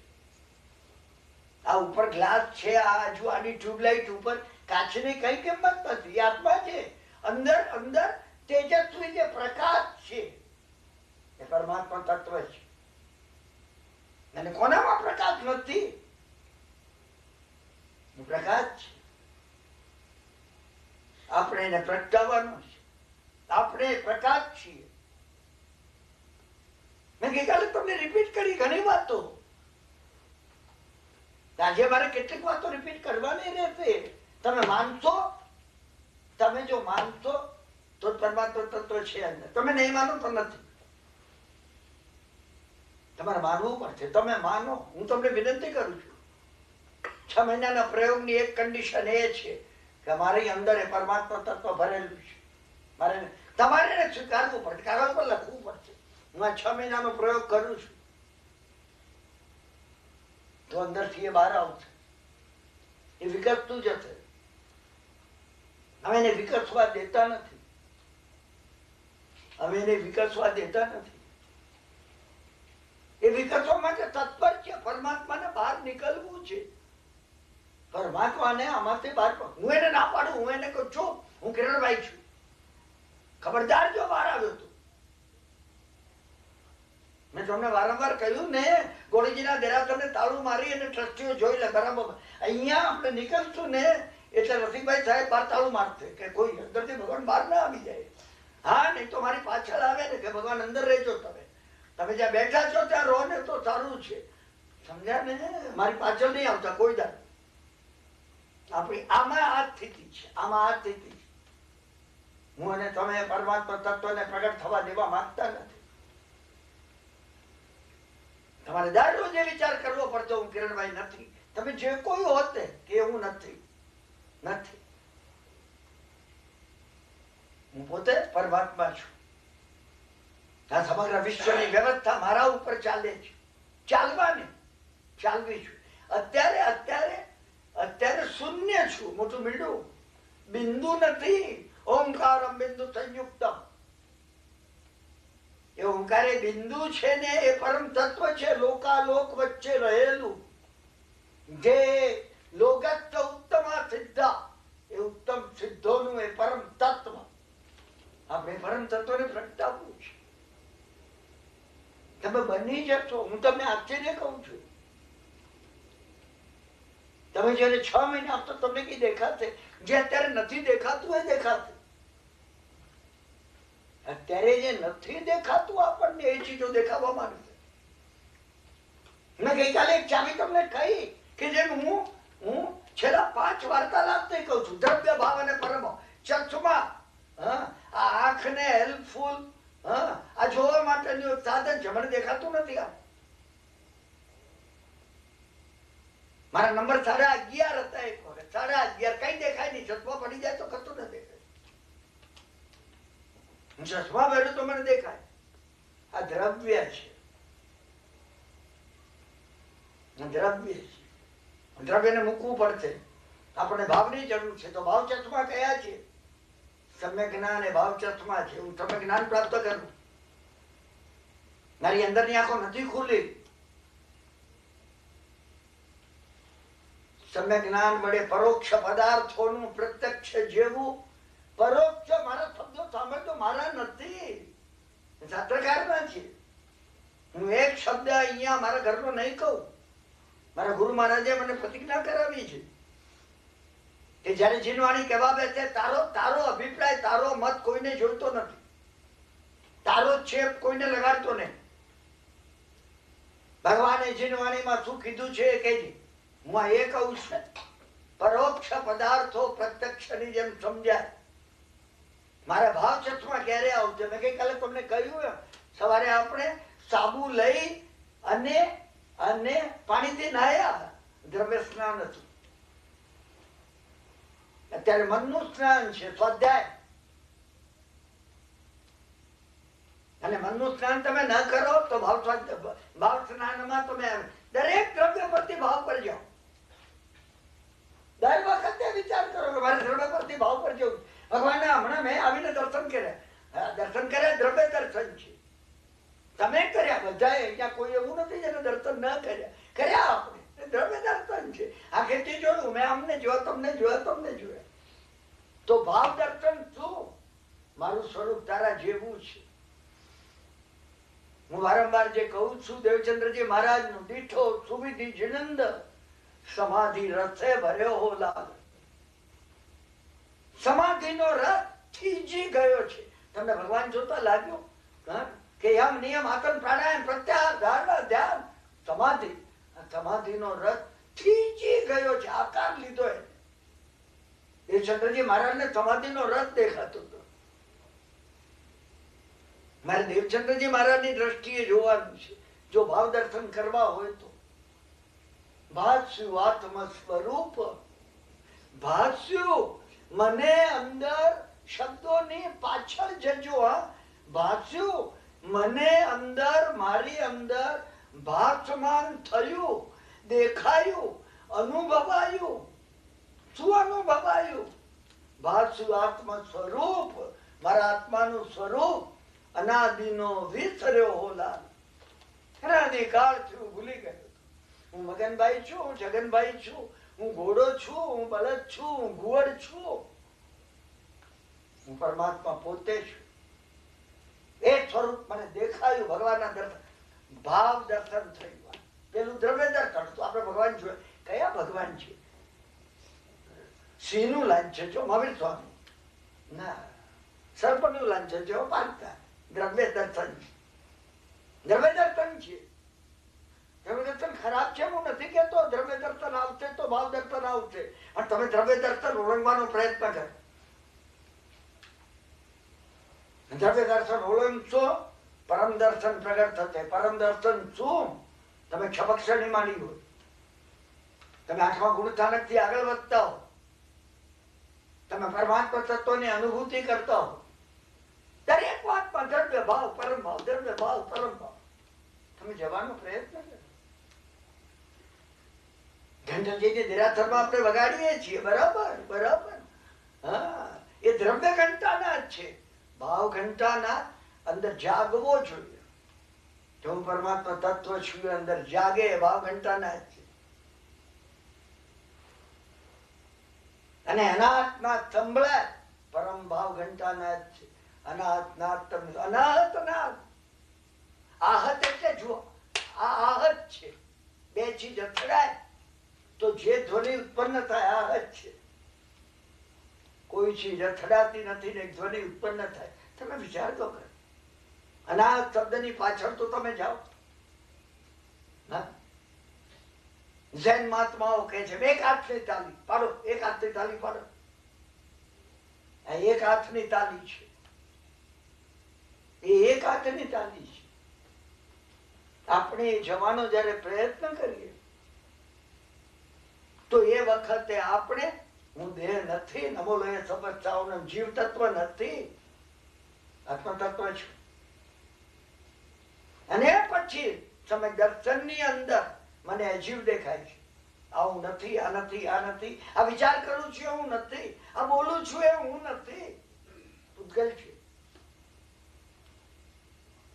આ ઉપર ગ્લાસ છે, આ હજુ આની ટ્યુબલાઇટ ઉપર કાચની કઈ કિંમત નથી. આત્મા છે. અંદર તેજસ્વી જે પ્રકાશ છે એ પરમાત્મા તત્વ છે. અને કોનામાં પ્રકાશ નથી? પ્રકાશ છે. આપણે એને પ્રગટાવવાનો છે. આપણે પ્રકાશ છીએ. મેં ગઈકાલે તમને રિપીટ કરી ઘણી વાતો. આજે મારે કેટલીક વાતો રિપીટ કરવાની રહેશે. તમે માનશો, તમે જો માનશો તો પરમાત્મા તત્વ છે અંદર. તમે નહીં માનો તો નથી. તમારે માનવું પડશે. તમે માનો. હું તમને વિનંતી કરું છું. 6 મહિનાના પ્રયોગની એક કન્ડિશન એ છે કે મારી અંદર એ પરમાત્મા તત્વ ભરેલું છે. તમારે એને સ્વીકારવું પડશે, કાગળ પર લખવું પડશે. હું આ 6 મહિનાનો પ્રયોગ કરું છું તો અંદરથી એ બહાર આવશે. એ વિકસતું જશે. અમે એને વિકસવા દેતા નથી. અમે એને વિકસવા દેતા નથી. એ વિકસવા માટે તત્પર છે. પરમાત્માને બહાર નીકળવું છે. પરમાત્માને આમાંથી બહાર. હું એને ના પાડું. હું એને કહું છું હું કિરણભાઈ છું, ખબરદાર જો બહાર આવ્યો તો. મેં તમને વારંવાર કહ્યું ને, ગોળીજીના દેરાસરને તાળું મારી અને ટ્રસ્ટીઓ જોઈ લે બરાબર. અહીંયા આપણે નીકળશું ને એટલે રસિકભાઈ સાહેબ બહાર તાળું મારશે કે કોઈ અંદરથી ભગવાન બહાર ના આવી જાય. હા, નહીં તો મારી પાછળ આવે ને કે ભગવાન અંદર રહેજો. તમે જ્યાં બેઠા છો ત્યાં રહો ને તો સારું છે. સમજ્યા ને? મારી પાછળ નહીં આવતા કોઈ દાડ. આપણી આમાં આ સ્થિતિ છે. આમાં આ સ્થિતિ છે. હું અને તમે પરમાત્મા તત્વને પ્રગટ થવા દેવા માંગતા નથી. તમારે દર રોજે વિચાર કરવો પડતો હું કિરણભાઈ નથી. તમે જે કોઈ હોતે કે હું નથી. હું પોતે પરમાત્મા છું. આ સમગ્ર વિશ્વની વ્યવસ્થા મારા ઉપર ચાલે છે. ચાલવી છું. અત્યારે શૂન્ય છું. મોટું મીંડું બિંદુ નથી. ઓમકારમ બિંદુ સંયુક્તમ. એ ઓમકાર એ બિંદુ છે ને, એ પરમ તત્વ છે. લોકાલોક વચ્ચે રહેલું જે લોગસ્થ ઉત્તમ સિદ્ધા, એ ઉત્તમ સિદ્ધોનું એ પરમ તત્વ. આપણે પરમ તત્વને પ્રગટાવવું છે. તમે બની જશો. હું તમને આશ્ચર્ય કહું છું. તમે જયારે 6 મહિના આપતો તમને કઈ દેખાશે? જે અત્યારે નથી દેખાતું એ દેખાશે. અત્યારે જે નથી દેખાતું આપણને એ ચીજો દેખાવા માંડશે. મેં ગઈકાલે એક ચાવી તમને કહી કે જેમ હું છેલ્લા 5 વાર્તાલાપ કહું છું. દ્રવ્ય ભાવ અને પરમ ચક્ષુમાં, આ આંખને હેલ્પફુલ, આ જોવા માટેનું સાધન છે. મને દેખાતું નથી. આ મારા નંબર 11.5 હતા. એક વખત 11.5 કઈ દેખાય નહીં. ચશ્મા પડી જાય તો કશું ન દેખાય. ચશ્મા પહેરું તો મને દેખાય. આ દ્રવ્ય છે. દ્રવ્યને મૂકવું પડશે. આપણે ભાવની જરૂર છે. તો ભાવ ચશ્મા કયા છે? સમ્યક જ્ઞાન એ ભાવ ચશ્મા છે. હું સમ્યક જ્ઞાન પ્રાપ્ત કરું. મારી અંદરની આંખો નથી ખુલી. સમ્યક જ્ઞાન વડે પરોક્ષ પદાર્થોનું પ્રત્યક્ષ જેવું. પરોક્ષ મારા શબ્દો સાંભળતો મારા નથી, શાસ્ત્રકારના છે. હું એક શબ્દ અહીંયા મારા ઘરનો નહીં કહું. મારા ગુરુ મહારાજે મને પ્રતિજ્ઞા કરાવી છે કે જયારે જીનવાણી કહેવા બેસે તારો અભિપ્રાય, તારો મત કોઈને જોઈતો નથી. તારો છેપ કોઈને લગાડતો નહીં. ભગવાને જીનવાણીમાં શું કીધું છે એ કહેજે. હું આ એ કહું છું, પરોક્ષ પદાર્થો પ્રત્યક્ષની જેમ સમજાય. મારા ભાવ ચશ્મા ક્યારે આવશે? મેં ગઈકાલે તમને કહ્યું, સવારે આપણે સાબુ લઈ અને પાણીથી નાહ્યા. દ્રવ્ય સ્નાન હતું. અત્યારે મનનું સ્નાન છે, સ્વાધ્યાય. અને મનનું સ્નાન તમે ન કરો તો ભાવ સ્નાનમાં તમે દરેક દ્રવ્ય પરથી ભાવ પર જાઓ. દર વખતે વિચાર કરો કે મારે દ્રવ્ય પરથી ભાવ પર જવું. ભગવાન હમણાં મેં આવીને દર્શન કર્યા દ્રવ્ય દર્શન છે. તમે કર્યા બધા. અહીંયા કોઈ એવું નથી જેને દર્શન ન કર્યા. આપણે દ્રવ્ય દર્શન છે. આ ખેતી જોયું મેં. અમને જોયા, તમને જોયા. તો ભાવ દર્શન શું? મારું સ્વરૂપ તારા જેવું છે. હું વારંવાર જે કહું છું, દેવચંદ્રજી મહારાજ નું દીઠો સુવિધિ જીનંદ સમાધિ રસે ભર્યો હો લાલ. સમાધિનો રસ થીજી ગયો છે. તમને ભગવાન જોતા લાગ્યો કે યમ નિયમ આસન પ્રાણાયામ પ્રત્યાહાર ધારણા ધ્યાન સમાધિ. સમાધિનો રસ થીજી ગયો છે. આકાર લીધો એ. દેવચંદ્રજી મહારાજને સમાધિનો રસ દેખાતો હતો. મારે દેવચંદ્રજી મહારાજની દ્રષ્ટિએ જોવાનું છે. જો ભાવ દર્શન કરવા હોય તો ભાસ્યુ આત્મ સ્વરૂપ, ભાસ્યુ મને અંદર, શબ્દોની પાછળ જજો. ભાસ્યુ મને અંદર, મારી અંદર ભાસમાન થયું, દેખાયું, અનુભવાયું. શું અનુભવાયું? ભાસ્યુ આત્મ સ્વરૂપ, મારા આત્માનું સ્વરૂપ અનાદિનો વિસર્યો હોલા. અનાદિકાળથી હું ભૂલી ગયો. હું મગનભાઈ છું, હું જગનભાઈ છું, હું ઘોડો છું, હું બળદ છું, હું ઘુવડ છું. હું પરમાત્મા પોતે છું. એ સ્વરૂપ મને દેખાયું. ભગવાનના દર્શન, ભાવ દર્શન થયું. પેલું દ્રવ્ય દર્શન તો આપણે ભગવાન જોઈએ. કયા ભગવાન છે? સિંહનું લાંછન છો મહાવીર સ્વામી, ના સર્પનું લાંછન છો પારકા. દ્રવ્ય દર્શન, દ્રવ્ય દર્શન છે. દ્રવ્ય દર્શન ખરાબ છે હું નથી કેતો. દ્રવ્ય દર્શન આવશે તો ભાવ દર્શન આવશે. અને તમે દ્રવ્ય દર્શન ઓળંગવાનો પ્રયત્ન કરો. દ્રવ્ય દર્શન ઓળંગશો, પરમ દર્શન પ્રગટ થશે. પરમ દર્શન શું? તમે ક્ષપક્ષણી માની હોય, તમે આઠમા ગુણ સ્થાનક થી આગળ વધતા હો, તમે પરમાત્મા તત્વની અનુભૂતિ કરતા હો, દરેક વાતમાં દ્રવ્ય ભાવ પરમ ભાવ, દ્રવ્ય ભાવ પરમ ભાવ, તમે જવાનો પ્રયત્ન કરો. ઘંટાજીની દેરાસરમાં આપણે વગાડીએ છીએ, બરાબર બરાબર. હા, એ દ્રવ્ય ઘંટાના જ છે. ભાવ ઘંટાના અંદર જાગવો જોઈએ. જો હું પરમાત્મા તત્વ છું, અંદર જાગે, ભાવ ઘંટાના જ છે. અને અનાથનાથ સંભળાય, પરમ ભાવ ઘંટાના જ છે. અનાથનાથ, અનાથનાથ. આહત એટલે જુઓ, આ આહત છે. બે ચીજ અથડાય તો જે ધ્વનિ ઉત્પન્ન થાય, આહત છે. કોઈ ચીજ અથડાતી નથી ને ધ્વનિ ઉત્પન્ન થાય. તમે વિચાર તો કરો. અનાહત શબ્દની પાછળ તો તમે જાઓ. જૈન મહાત્માઓ કહે છે એક હાથની તાલી પાડો, એક હાથની તાલી પાડો. એક હાથની તાલી છે, એ એક હાથની તાલી છે. આપણે જવાનો જયારે પ્રયત્ન કરીએ તો એ વખતે આપણે, હું દેહ નથી, નમો લોહી સમજતાઓનો જીવ તત્વ નથી, આત્મ તત્વ છું. અને પછી તમે દર્શનની અંદર મને અજીવ દેખાય છે. આ હું નથી, આ નથી, આ નથી, આ વિચાર કરું છું હું નથી, આ બોલું છું એ હું નથી, પૂતગલ છે.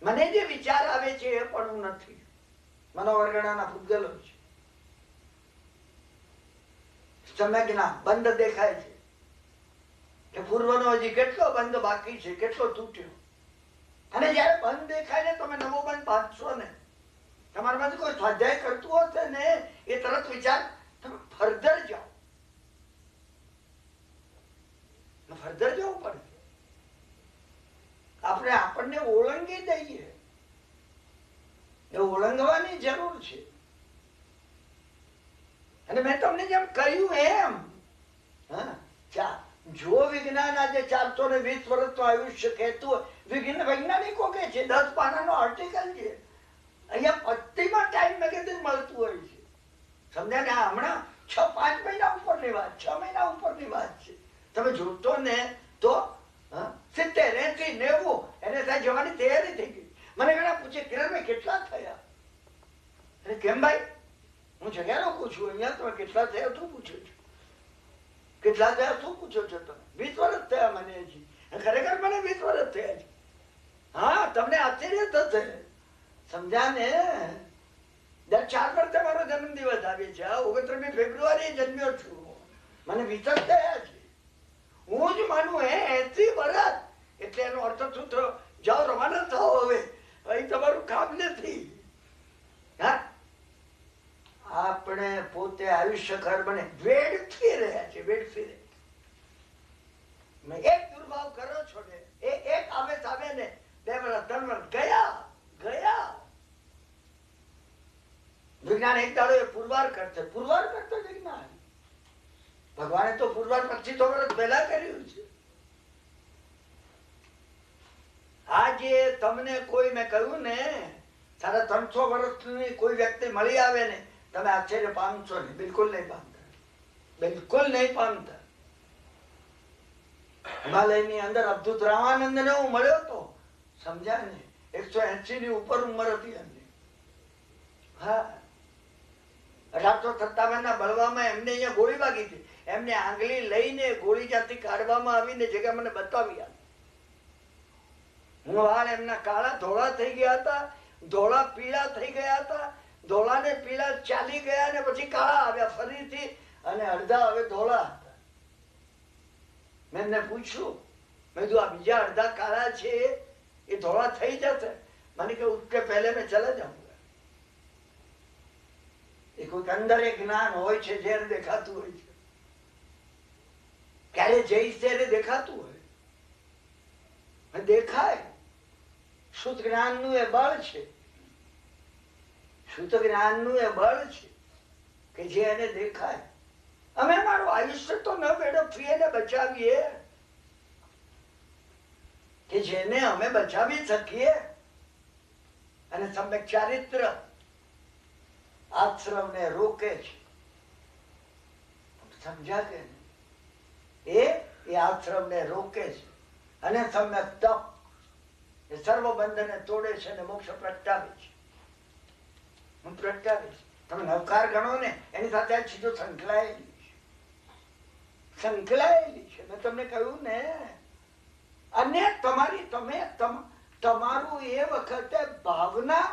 મને જે વિચાર આવે છે એ પણ હું નથી. મનોવર્ગણાના પૂતગલો છે. સમજના બંધ દેખાય છે કે પૂર્વનો હજી કેટલો બંધ બાકી છે, કેટલો તૂટ્યો. અને જયારે બંધ દેખાય ને તમે નવો બંધ બાંધશો ને, તમારા માંથી કોઈ સ્વાધ્યાય કરતું હશે ને એ તરત વિચાર, તમે ફર્ધર જાઓ, ફર્ધર જવું પડશે. આપણે આપણને ઓળંગી દઈએ, એ ઓળંગવાની જરૂર છે. અને મેં તમને જેમ કહ્યું એમ, જો વિજ્ઞાન આજે 420 વર્ષનું આયુષ્ય કહેતું હોય, વૈજ્ઞાનિકો કે છે 10 પાનાનો આર્ટિકલ છે. અહીંયા પત્તીમાં ટાઈમ મેગેઝિન મળતું હોય છે. સમજ્યા ને? હમણાં 5 મહિના ઉપરની વાત, 6 મહિના ઉપરની વાત છે. તમે જોતો ને તો 70, 80, 90 એને ત્યાં જવાની તૈયારી થઈ ગઈ. મને ઘણા પૂછે કિરણભાઈ કેટલા થયા? અને કેમ ભાઈ, હું જગ્યા રોકું છું અહીંયા, તમે કેટલા થયા શું પૂછો છો? કેટલા થયા શું પૂછો છો તમે? 20 વર્ષ થયા મને હજી. ખરેખર મને 20 વર્ષ થયા છે. હા, તમને આશ્ચર્ય થશે. સમજ્યા ને? દર 4 વર્ષે મારો જન્મદિવસ આવે છે. 29 ફેબ્રુઆરી જન્મ્યો છું. મને 20 થયા છે. હું જ માનું 80 વર્ષ એટલે એનો અર્થ સૂત્ર જાઓ રવાના થાઓ. હવે અહીં તમારું કામ નથી. હા, આપણે પોતે આયુષ્ય ઘર બને વેડફી રહ્યા છે, વેડફી રહ્યા. એક દુર્ભાવ કરો છો ને, એક આવેશ આવે ને, 2 વર્ષ 3 વર્ષ ગયા ગયા. વિજ્ઞાન એક દાડો એ પુરવાર કરશે, પુરવાર કરતો વિજ્ઞાન. ભગવાને તો પુરવાર 25 વર્ષ પહેલા કર્યું છે. આજે તમને કોઈ, મેં કહ્યું ને સાડા 300 વર્ષની કોઈ વ્યક્તિ મળી આવે ને, તમે આશ્ચર્ય પામશો નહીં, બિલકુલ નહીં પામતા, બિલકુલ નહીં પામતા. હિમાલયની અંદર અવધૂત રામાનંદ ને હું મળ્યો તો, સમજ્યા ને, 180 ની ઉપર ઉંમર હતી એમની. હા, 1857 ના બળવામાં એમને અહીંયા ગોળી વાગી હતી. એમને આંગળી લઈને ગોળી જ્યાંથી કાઢવામાં આવીને જગ્યા મને બતાવી. હું વાળ એમના કાળા ધોળા થઈ ગયા હતા, ધોળા પીળા થઈ ગયા હતા, ધોળા ને પીળા ચાલી ગયા ને પછી કાળા આવ્યા ફરીથી, અને અડધા હવે ધોળા હતા. મેં એમને પૂછ્યું, મેં કીધું આ બીજા અડધા કાળા છે એ ધોળા થઈ જશે? મને કે ઉઠકે પહેલે મેં ચલા જાઉંગા. એ કોઈક અંદર એક જ્ઞાન હોય છે જ્યારે દેખાતું હોય છે, ક્યારે જઈશ ત્યારે દેખાતું હોય, દેખાય. શુદ્ધ જ્ઞાન નું એ બળ છે, શુદ્ધ જ્ઞાન નું એ બળ છે કે જે એને દેખાય. અમે મારું આયુષ્ય તો ન વેડફીએ ને બચાવીએ કે જેને અમે બચાવી શકીએ. અને સમ્યક ચારિત્ર આશ્રમ ને રોકે છે, સમજ્યા કે એ આશ્રમ ને રોકે છે. અને સમ્યક તપ એ સર્વ બંધને તોડે છે અને મોક્ષ પ્રગટાવે છે. હું પ્રગટાવીશ. તમે નવકાર ગણો ને એની સાથે આ ચીજો સંકળાયેલી છે, સંકળાયેલી છે. મેં તમને કહ્યું ને. અને તમારું એ વખતે ભાવના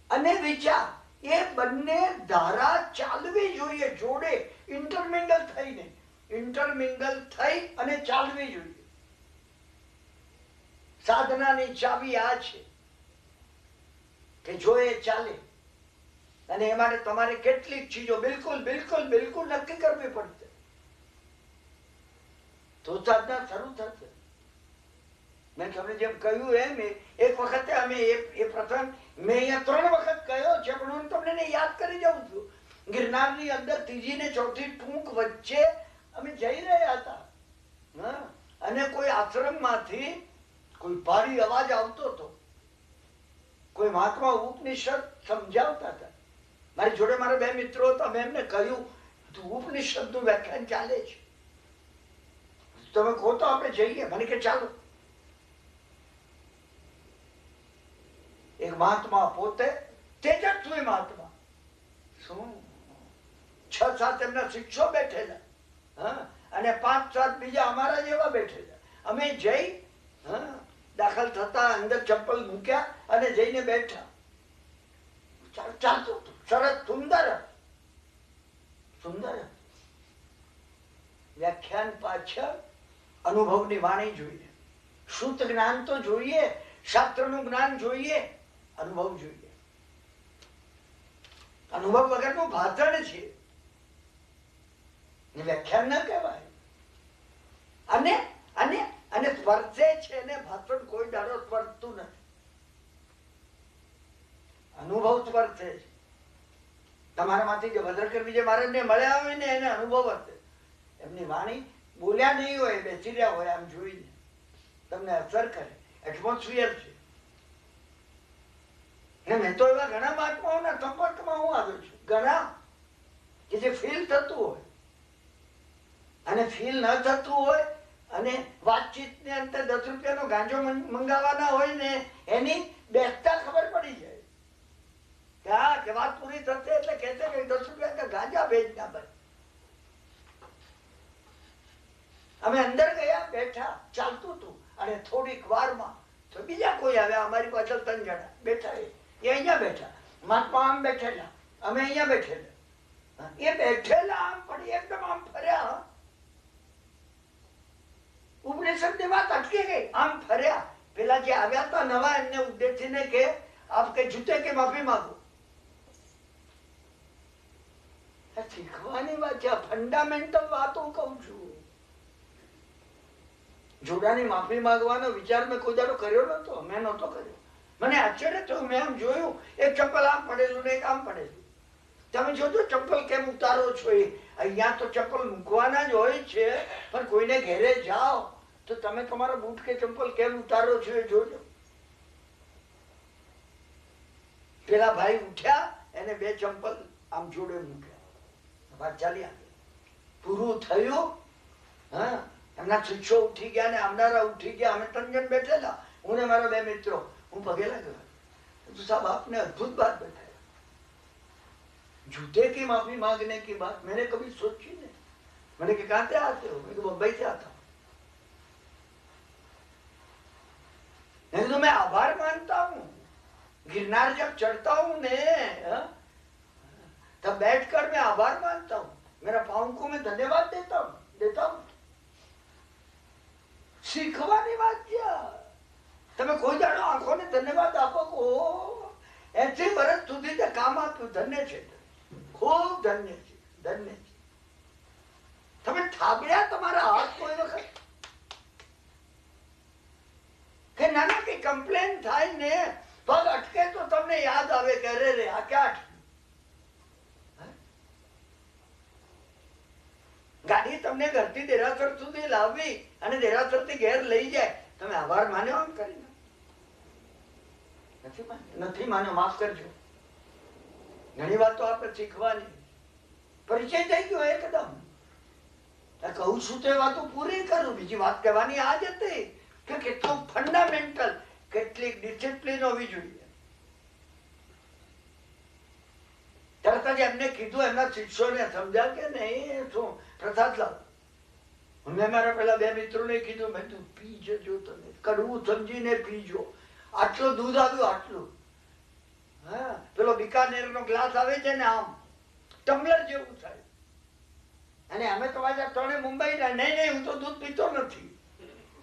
અને વિચાર એ બંને ધારા ચાલવી જોઈએ જોડે, ઇન્ટરમિંગલ થઈને, ઇન્ટરમિંગલ થઈ અને ચાલવી જોઈએ. સાધનાની ચાવી આ છે કે જો એ ચાલે, અને એ માટે તમારે કેટલીક ચીજો બિલકુલ બિલકુલ બિલકુલ નક્કી કરવી પડશે, તો સાધના શરૂ થશે. મેં તમને જેમ કહ્યું એમ એક વખતે અમે એ પ્રસંગ મેં અહીંયા 3 વખત કહ્યો છે, પણ હું તમને યાદ કરી જાઉં છું. ગિરનારની અંદર 3જી ને 4થી ટૂંક વચ્ચે અમે જઈ રહ્યા હતા, અને કોઈ આશ્રમમાંથી કોઈ ભારી અવાજ આવતો હતો. કોઈ મહાત્મા ઉપનિષદ સમજાવતા હતા. મારી જોડે મારા 2 મિત્રો હતા. મેં એમને કહ્યું ઉપનિષદ નું વ્યાખ્યાન ચાલે છે, તમે કહો તો આપણે જઈએ. મને કે ચાલો. એક મહાત્મા પોતે તેજસ્વી મહાત્મા, શું 6-7 એમના શિક્ષો બેઠેલા, અને 5-7 બીજા અમારા જેવા બેઠેલા. અમે જઈ દાખલ થતા અંદર ચપ્પલ મૂક્યા અને જઈને બેઠા. ચાલતું સરસ સુંદર સુંદર વ્યાખ્યાન પાછળ અનુભવની વાણી જોઈએ, શુદ્ધ જ્ઞાન તો જોઈએ, શાસ્ત્રનું જ્ઞાન જોઈએ, અનુભવ જોઈએ. અનુભવ વગરનું ભાષણ છે, વ્યાખ્યાન ન કહેવાય. અને અને અને સ્પર્શે છે ને ભાષણ કોઈ દાડો સ્પર્શતું નથી, અનુભવ સ્પર્શે છે. તમારામાંથી જે ભદ્રકર વિજય મહારાજને મળ્યા હોય ને એને અનુભવ હશે. એમની વાણી બોલ્યા નહીં હોય, બેસી રહ્યા હોય, આમ જોઈને તમને અસર કરે, એટમોસ્ફિયર છે. મેં તો એવા ઘણા મહાત્માઓના સંપર્કમાં હું આવ્યો છું, ઘણા કે જે ફીલ થતું હોય, અને ફીલ ન થતું હોય, અને વાતચીતની અંદર 10 રૂપિયાનો ગાંજો મંગાવવાના હોય ને એની બેસતા ખબર પડી જાય કે હા કે વાત પૂરી થશે એટલે કહેશે કે 10 રૂપિયા का ગાંજા ભેજના ભાઈ. અમે અંદર ગયા, બેઠા, ચાલતું હતું, અને થોડીક વારમાં તો બીજા કોઈ આવ્યા. અમારી પાછળ 3 જણા બેઠા, એ અહીંયા બેઠા, મહાત્મા આમ બેઠેલા, અમે અહીંયા બેઠેલા. એ બેઠેલા આમ પડી એકદમ આમ ફર્યા, ઉપનિષદ ની વાત અટકી ગઈ, આમ ફર્યા. પેલા જે આવ્યા હતા નવા એમને ઉદ્દેશીને કે આપ કે જૂતે કે માફી માંગો. શીખવાની વાત છે, ફંડામેન્ટલ વાતો કહું છું. જોડાની માફી માંગવાનો વિચાર મેં કોઈ દાડો કર્યો નતો, મેં નતો કર્યો. મને આશ્ચર્ય થયું, મેં આમ જોયું એક ચપ્પલ આમ પડેલું ને એક આમ પડેલું. તમે જોજો ચપ્પલ કેમ ઉતારો છો. અહીંયા તો ચપ્પલ મૂકવાના જ હોય છે, પણ કોઈને ઘેરે જાઓ તો તમે તમારા બૂટ કે ચપ્પલ કેમ ઉતારો છો એ જોજો. પેલા ભાઈ ઉઠ્યા, એને બે ચંપલ આમ જોડે મૂક્યા, વાત ચાલ્યા. પૂરું થયું. હા, એમના શિષ્યો ઉઠી ગયા ને આવનારા ઉઠી ગયા. અમે 3 જણ બેઠેલા, હું ને મારા 2 મિત્રો. હું પગે લાગ્યો तो साहब आपने अद्भुत बात बताया, जूते की माफी मांगने की बात मैंने कभी सोची नहीं. मैंने कहा कहाँ से आते हो? मैं मुंबई से आता हूँ. नहीं तो मैं आभार मानता हूँ. गिरनार जब चढ़ता हूँ ने तब बैठकर मैं आभार मानता हूँ. मेरा पाँव को मैं धन्यवाद देता हूँ. શીખવાની વાત છે. તમે કોઈ જાણો આંખોને ધન્યવાદ આપો કો 80 વર્ષ સુધી તે કામ આપ્યું, ધન્ય છે, ખૂબ ધન્ય છે, ધન્ય છે. તમે ઠાબડ્યા તમારા હાથ કોઈ વખત કે નાના કઈ કમ્પ્લેન થાય ને પગ અટકે તો તમને યાદ આવે કે અરે રે આ ક્યાં અટક્યું. ગાડી તમને ઘરથી દેરાસર સુધી લાવી અને દેરાસર થી ઘેર લઈ જાય, તમે આભાર માન્યો આમ કરીને? નથી માન્યો, માફ કરજો. ઘણી વાતો આપણે શીખવાની. પરિચય થઈ ગયો એકદમ. કહું છું તે વાતો પૂરી કરું. બીજી વાત કહેવાની આ જ હતી કે કેટલું ફંડામેન્ટલ, કેટલીક ડિસિપ્લિન હોવી જોઈએ. તરત જ એમને કીધું, એમના શિષ્યોને સમજ્યા કે નહીં શું પ્રસાદ લાવ. મેં મારા પેલા 2 મિત્રોને કીધું, મેં તું પી જજો, તમે કડવું સમજીને પીજો. આટલું દૂધ આવ્યું, આટલું. હા, પેલો બિકાનેર નો ગ્લાસ આવે છે ને આમ ટમ્બલર જેવું થાય. અને અમે તો પાછા 3 મુંબઈ ના. નહીં હું તો દૂધ પીતો નથી.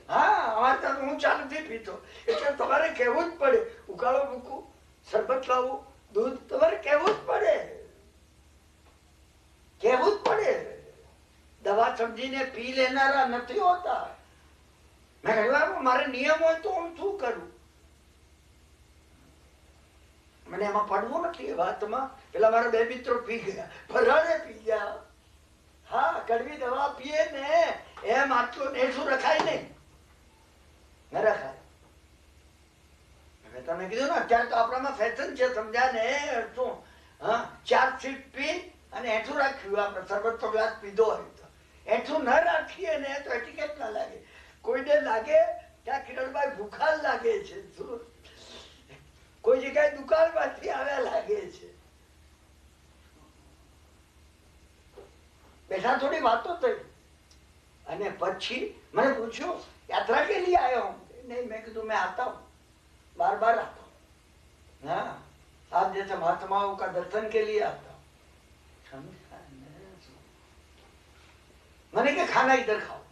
હા, અમારે ત્યાં હું ચા નથી પીતો. એટલે તમારે કહેવું જ પડે, ઉકાળો મૂકવું, શરબત લાવવું, દૂધ તમારે કહેવું જ પડે, કહેવું જ પડે. દવા સમજીને પી લેનારા નથી હોતા. મેં કહ્યું મારે નિયમ હોય તો હું શું કરું? મને એમાં પડવું નથી એ વાતમાં. પેલા મારા 2 મિત્રો પી ગયા, ફરાળે પી ગયા. હા, કડવી દવા પીએ ને એમ આટલું નેસું રખાય નહીં, ન રખાય. તમે કીધું ને અત્યારે તો આપણામાં ફેશન છે, સમજ્યા ને શું? હા, 4 સીટ પી અને એઠું રાખ્યું. આપણે શરબત તો ગ્લાસ પીધો હોય તો એઠું ન રાખીએ ને તો એટિકેટ ના લાગે. કોઈને લાગે કે આ કિરણભાઈ ભૂખાલ લાગે છે, કોઈ જગ્યાએ દુકાનમાંથી આવ્યા લાગે છે. બેઠા થોડી વાતો થઈ અને પછી મને પૂછ્યું યાત્રા કે लिए आया हूँ? नहीं, मैं कहा मैं आता हूँ, बार बार आता हूँ. हाँ, आप जैसे महात्माओं का दर्शन के लिए आता हूँ. समझा? मैंने कहा खाना इधर खाओ.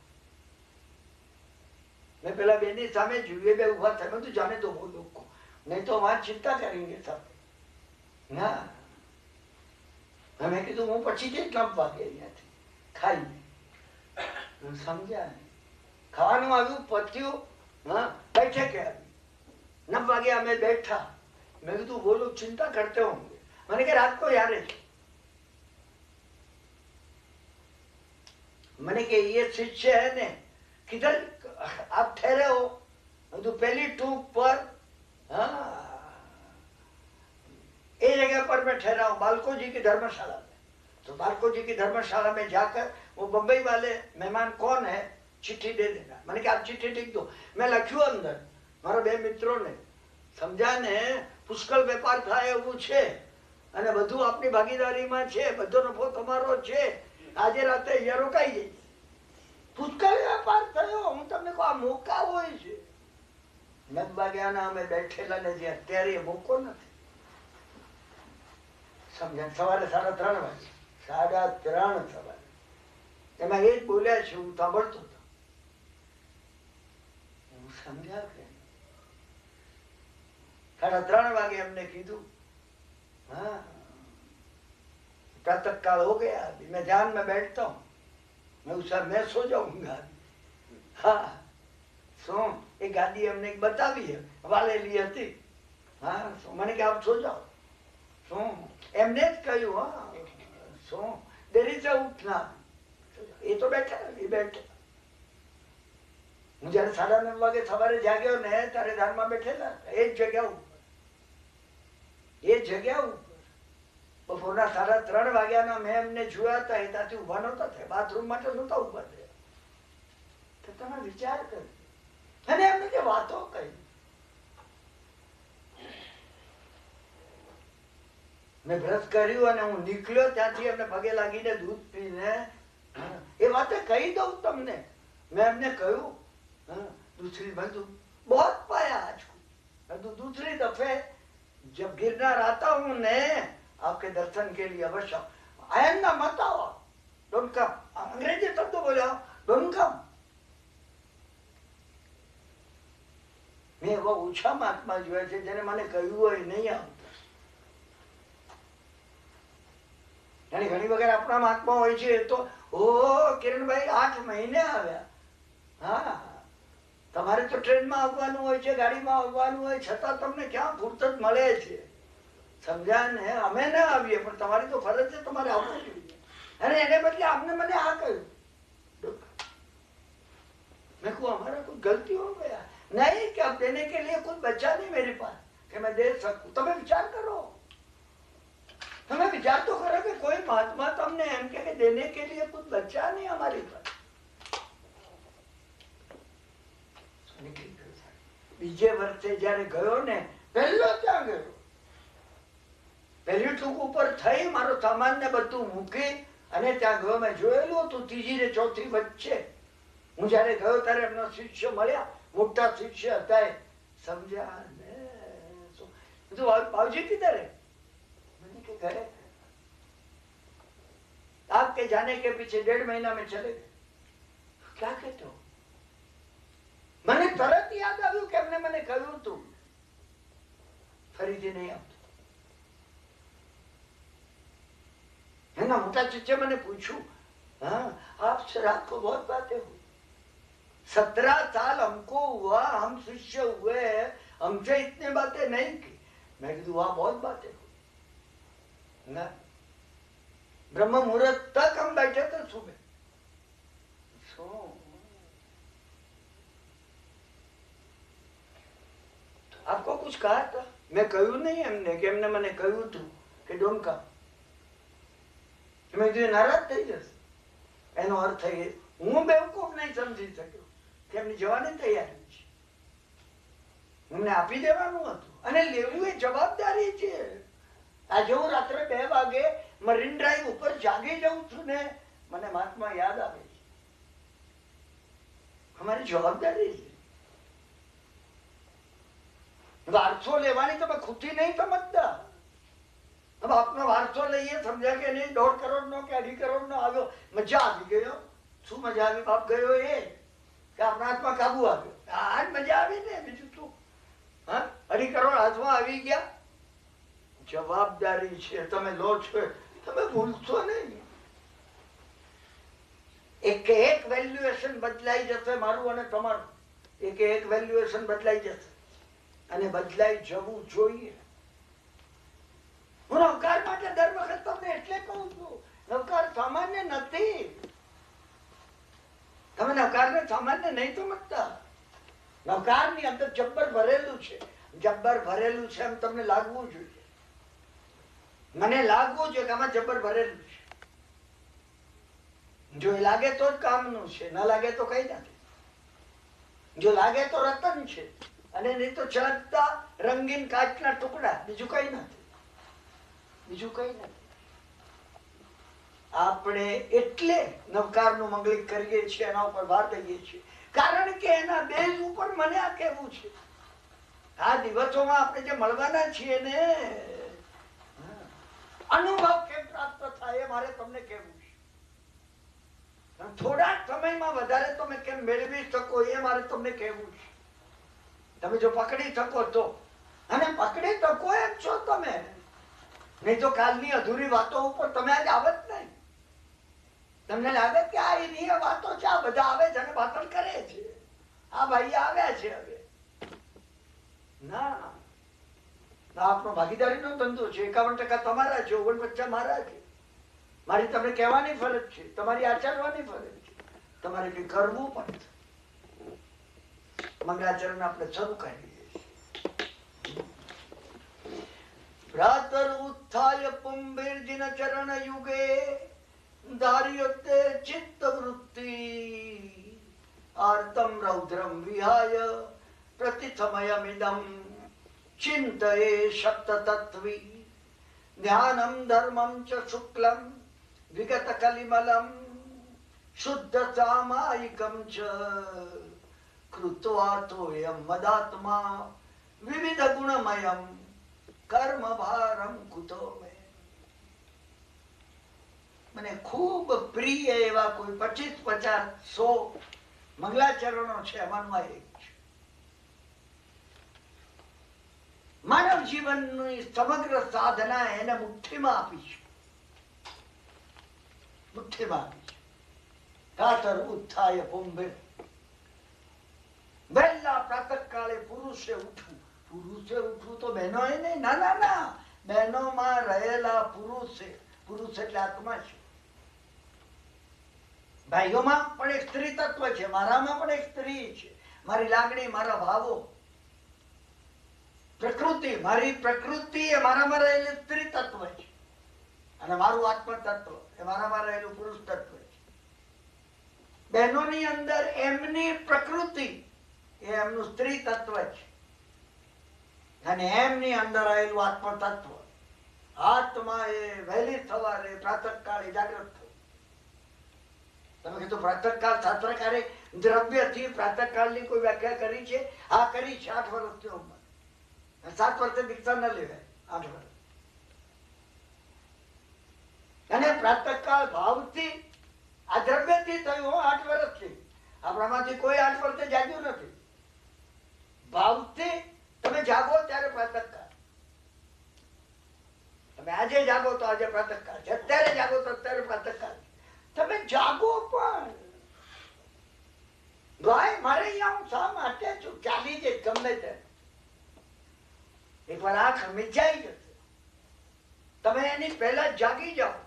मैं पहला बेनी सामे जुए में हुआ था, मैं तो जाने दो वो लोग को, नहीं तो वहां चिंता करेंगे सब. हाँ, मैं કીધું હું પછી કેટલા વાગે અહીંયાથી ખાઈ. સમજ્યા ને? ખાવાનું આવ્યું, પત્યું. हाँ, बैठे के अभी 9 वागे हमें बैठा. मैं कहा वो लोग चिंता करते होंगे. मैंने कहा रात को यार है. मैंने कहा ये शिष्य है ने, किधर आप ठहरे हो? तो पहली टूक पर, हाँ, ये जगह पर मैं ठहरा हूँ, बालको जी की धर्मशाला में. तो बालको जी की धर्मशाला में जाकर वो बम्बई वाले मेहमान कौन है चिट्ठी दे देना. मैंने कहा आप चिट्ठी लिख दो. मैं लख्યું અંદર મારા 2 મિત્રોને. સમજા ને? પુષ્કળ વેપાર થાય એવું છે અને બધું આપની ભાગીદારીમાં છે, બધો નફો તમારો છે. આજે રાતે અહીંયા રોકાઈ જઈશ. પુષ્કળ વેપાર થયો. હું તમને કહું આ મોકા હોય છે. 9 વાગ્યાના અમે બેઠેલા ને જે અત્યારે મોકો નથી. સમજ્યા? સવારે 3:30 વાગે, 3:30 સવારે. એમાં એ જ બોલ્યા છે, હું સાંભળતો હતો. સમજ્યા કે 3:30 वागे हमने कीधु. हाँ, प्रातः काल हो गया, अभी मैं ध्यान में बैठता हूँ. मैं सो जाऊंगा. हाँ, सो एक गाड़ी हमने बतावी है, वाले ली थी. हाँ, सो मैंने कहा आप सो जाओ. सो एमने ज कह્યું. हाँ, सो देरी से उठना. ये तो बैठा, ये बैठा. હું જયારે 9:30 વાગે સવારે જાગ્યો ને ત્યારે ધારમાં બેઠેલા એ જ જગ્યા ઉપર. એ જગ્યા ઉપર બપોરના 3:30 વાગ્યાના મેં એમને જોયા હતા, એ ત્યાંથી ઉભા નહોતા થયા, બાથરૂમ માટે નહોતા ઉભા થયા. તો તમે વિચાર કર્યો અને એમને જે વાતો કહી. મેં બ્રશ કર્યું અને હું નીકળ્યો ત્યાંથી એમને પગે લાગીને દૂધ પીને એ વાતે કહી દઉં તમને. मैं हमने कहूं दूसरी बंधु बहुत पाया आज को, दूसरी दफे जब गिरनार आता हूं ने आपके दर्शन के लिए अवश्य आई एम ना मत आओ, डोंट कम. अंग्रेजी शब्द बोला डोंट कम. મેં એવા ઓછા મહાત્મા જોયા છે જેને મને કહ્યું હોય નહીં આવતા. અને ઘણી વખત આપણા મહાત્મા હોય છે તો કિરણભાઈ 8 મહિને આવ્યા. હા, તમારે તો ટ્રેનમાં આવવાનું હોય છે, ગાડીમાં આવવાનું હોય, છતાં તમને ક્યાં ફુરસત મળે છે? સમજ્યા ને? અમે ના આવીએ પણ તમારી તો ફરજ છે, તમારે આવવું જોઈએ. અને એને બદલે આપને મને આ કહ્યું. મેં કહું हमारा कोई गलती हो गया नहीं कि अब देने के लिए कुछ बचा नहीं मेरे पास कि मैं दे सकूं. તમે વિચાર કરો, તમે વિચાર તો કરો કે કોઈ મહાત્મા તમને એમ કે देने के लिए कुछ बचा नहीं हमारे पास. બીજે વર્ષે જયારે ગયો ને, પહેલો ત્યાં ગયો, પહેલી ટૂંક ઉપર થઈ, મારો સામાન ને બધું મૂકી અને ત્યાં ગયો. મેં જોયેલું હતું 3જી ને 4થી વચ્ચે. હું જયારે ગયો ત્યારે એમનો શિષ્ય મળ્યા, મોટા શિષ્ય હતા. સમજ્યા ને? बाबूजी किधर है? मैंने कहा घर है. आपके जाने के पीछे 1.5 महीना में चले गए. क्या कहते हो? મને તરત યાદ આવ્યું કે એમને મને કહ્યું હતું ફરીથી નહીં આવતું. એના મોટા શિષ્ય મને પૂછ્યું, हाँ आप सर आपको बहुत बातें हुई, 17 साल हमको हुआ, हम शिष्य हुए, हमसे इतने बातें नहीं की. मैं कहा वहाँ बहुत बातें हुई ना. ब्रह्म मुहूर्त तक हम बैठे थे सुबह. आपको कुछ कहा था? मैं कहूं नहीं एमने कि एमने મને કહ્યું હતું કે ડોન્ટ કમ. મેં કીધું નારાજ થઈ જશે. એનો અર્થ એ હું બેવકૂફ નહીં સમજી શક્યો કે એમની જવાની તૈયારી છે. એમને આપી દેવાનું હતું અને લેવું એ જવાબદારી છે. આજે હું રાત્રે 2 વાગે મરીન ડ્રાઈવ ઉપર જાગી જાઉં છું ને, મને મહાત્મા યાદ આવે છે. અમારી જવાબદારી છે. વારસો લેવાની તમે ખુદી નહીં સમજતા. હવે આપનો વારસો લઈએ, સમજ્યા કે નહીં? 1.5 કરોડ નો કે 2.5 કરોડ નો આવ્યો, મજા આવી ગયો. શું મજા આવી બાપ? ગયો એ કે આપણા હાથમાં કાબુ આવ્યો. આજ મજા આવી ને, બીજું શું? હા, 2.5 કરોડ હાથમાં આવી ગયા. જવાબદારી છે, તમે લો છો, તમે ભૂલશો નહીં. એક વેલ્યુએશન બદલાઈ જશે, મારું અને તમારું. એક વેલ્યુએશન બદલાઈ જશે અને બદલાઈ જવું જોઈએ. હું નવકાર માટે દર વખત તમને એટલે કહું છું, નવકાર સામાન્ય નથી. તમે નવકારને સામાન્ય નહીં સમજતા. નવકારની અંદર જબ્બર ભરેલું છે. જબ્બર ભરેલું છે એમ તમને લાગવું જોઈએ. મને લાગવું જોઈએ કે આમાં જબ્બર ભરેલું છે. જો એ લાગે તો જ કામનું છે, ના લાગે તો કઈ નથી. જો લાગે તો રતન છે અને નહીં તો ચળકતા રંગીન કાચના ટુકડા, બીજું કઈ નથી. બીજું કઈ નથી. આપણે એટલે નવકારનું મંગલિક કરીએ છીએ, એના ઉપર ભાર દઈએ છીએ, કારણ કે એના બેઝ ઉપર મને આ કહેવું છે. આ દિવસોમાં આપણે જે મળવાના છીએ ને, અનુભવ કેમ પ્રાપ્ત થાય એ મારે તમને કહેવું છે. થોડા સમયમાં વધારે તમે કેમ મેળવી શકો એ મારે તમને કહેવું છે. તમે જો પકડી શકો તો, અને પકડી શકો એમ છો તમે, નહીં તો કાલની અધૂરી વાતો ઉપર તમે આજ આવત નહીં. તમને લાગે કે આ એની વાતો છે, આ બધા આવે છે અને બાતલ કરે છે, આ ભાઈ આવ્યા છે. હવે ના, આપણો ભાગીદારીનો ધંધો છે. 51% તમારા છે, 49% મારા છે. મારી તમને કહેવાની ફરજ છે, તમારી આચરવાની ફરજ છે, તમારે કઈ કરવું પણ છે. મંગળાચરણ આપણે શરૂ કરીએ. પ્રાતર ઉત્થાય પુંભીર્જિન ચરણ યુગે ધાર્યતે ચિત્ત વૃત્તિ આર્તમ રૌદ્રમ વિહાય પ્રતિથમયમિદમ ચિંતયે શબ્દ તત્વી ધ્યાનમ ધર્મમ ચ શુક્લમ વિગત કલિમલમ શુદ્ધ સામાયિકમ ચ કૃત્વા તોયમ મદાત્મા વિવિધ ગુણમયમ કર્મ ભારમ કુતો મે. મને ખૂબ પ્રિય એવા કોઈ 25, 50, 100 મંગલાચરણો છે. એમાંમાં એક છે. માનવ જીવનની સમગ્ર સાધના એને મુઠ્ઠીમાં આપી છે. મુઠ્ઠીમાં આપી છે. પ્રાતર ઉત્થાય પુંભે, વહેલા પ્રાતઃકાળે પુરુષે ઉઠવું. પુરુષે ઉઠવું તો બહેનો એ નહીં, ના ના ના, બહેનોમાં રહેલા પુરુષે, પુરુષ એટલે આત્મા છે. ભાઈઓમાં પણ એક સ્ત્રી તત્વ છે, મારામાં પણ એક સ્ત્રી છે. મારી લાગણી, મારા ભાવો, પ્રકૃતિ, મારી પ્રકૃતિ એ મારામાં રહેલું સ્ત્રી તત્વ છે, અને મારું આત્મ તત્વ એ મારામાં રહેલું પુરુષ તત્વ છે. બહેનોની અંદર એમની પ્રકૃતિ એ એમનું સ્ત્રી તત્વ છે, અને એમની અંદર રહેલું આત્મ તત્વ. આત્મા એ વહેલી સવારે પ્રાતઃકાળે જાગૃત થયું. તમે કીધું પ્રાતઃકાળ શાસ્ત્રકારે દ્રવ્યથી પ્રાતઃકાળની કોઈ વ્યાખ્યા કરી છે? આ કરી છે. 8 વર્ષની ઉંમર, 7 વર્ષે દીક્ષા ન લેવાય, 8 વર્ષ. અને પ્રાતઃકાળ ભાવથી આ દ્રવ્યથી થયું 8 વર્ષથી. આપણામાંથી કોઈ 8 વર્ષે જાગ્યું નથી. ભાવથી તમે જાગો ત્યારે પ્રાતઃકાળ. તમે આજે જાગો તો આજે પ્રાતઃકાળ છે, અત્યારે જાગો તો અત્યારે પ્રાતઃકાળ. તમે જાગો પણ. ભાઈ મારે અહીંયા હું શા માટે છું? ચાલી જાય ગમે તે. એકવાર આંખ મીચાઈ જશે, તમે એની પહેલા જાગી જાઓ.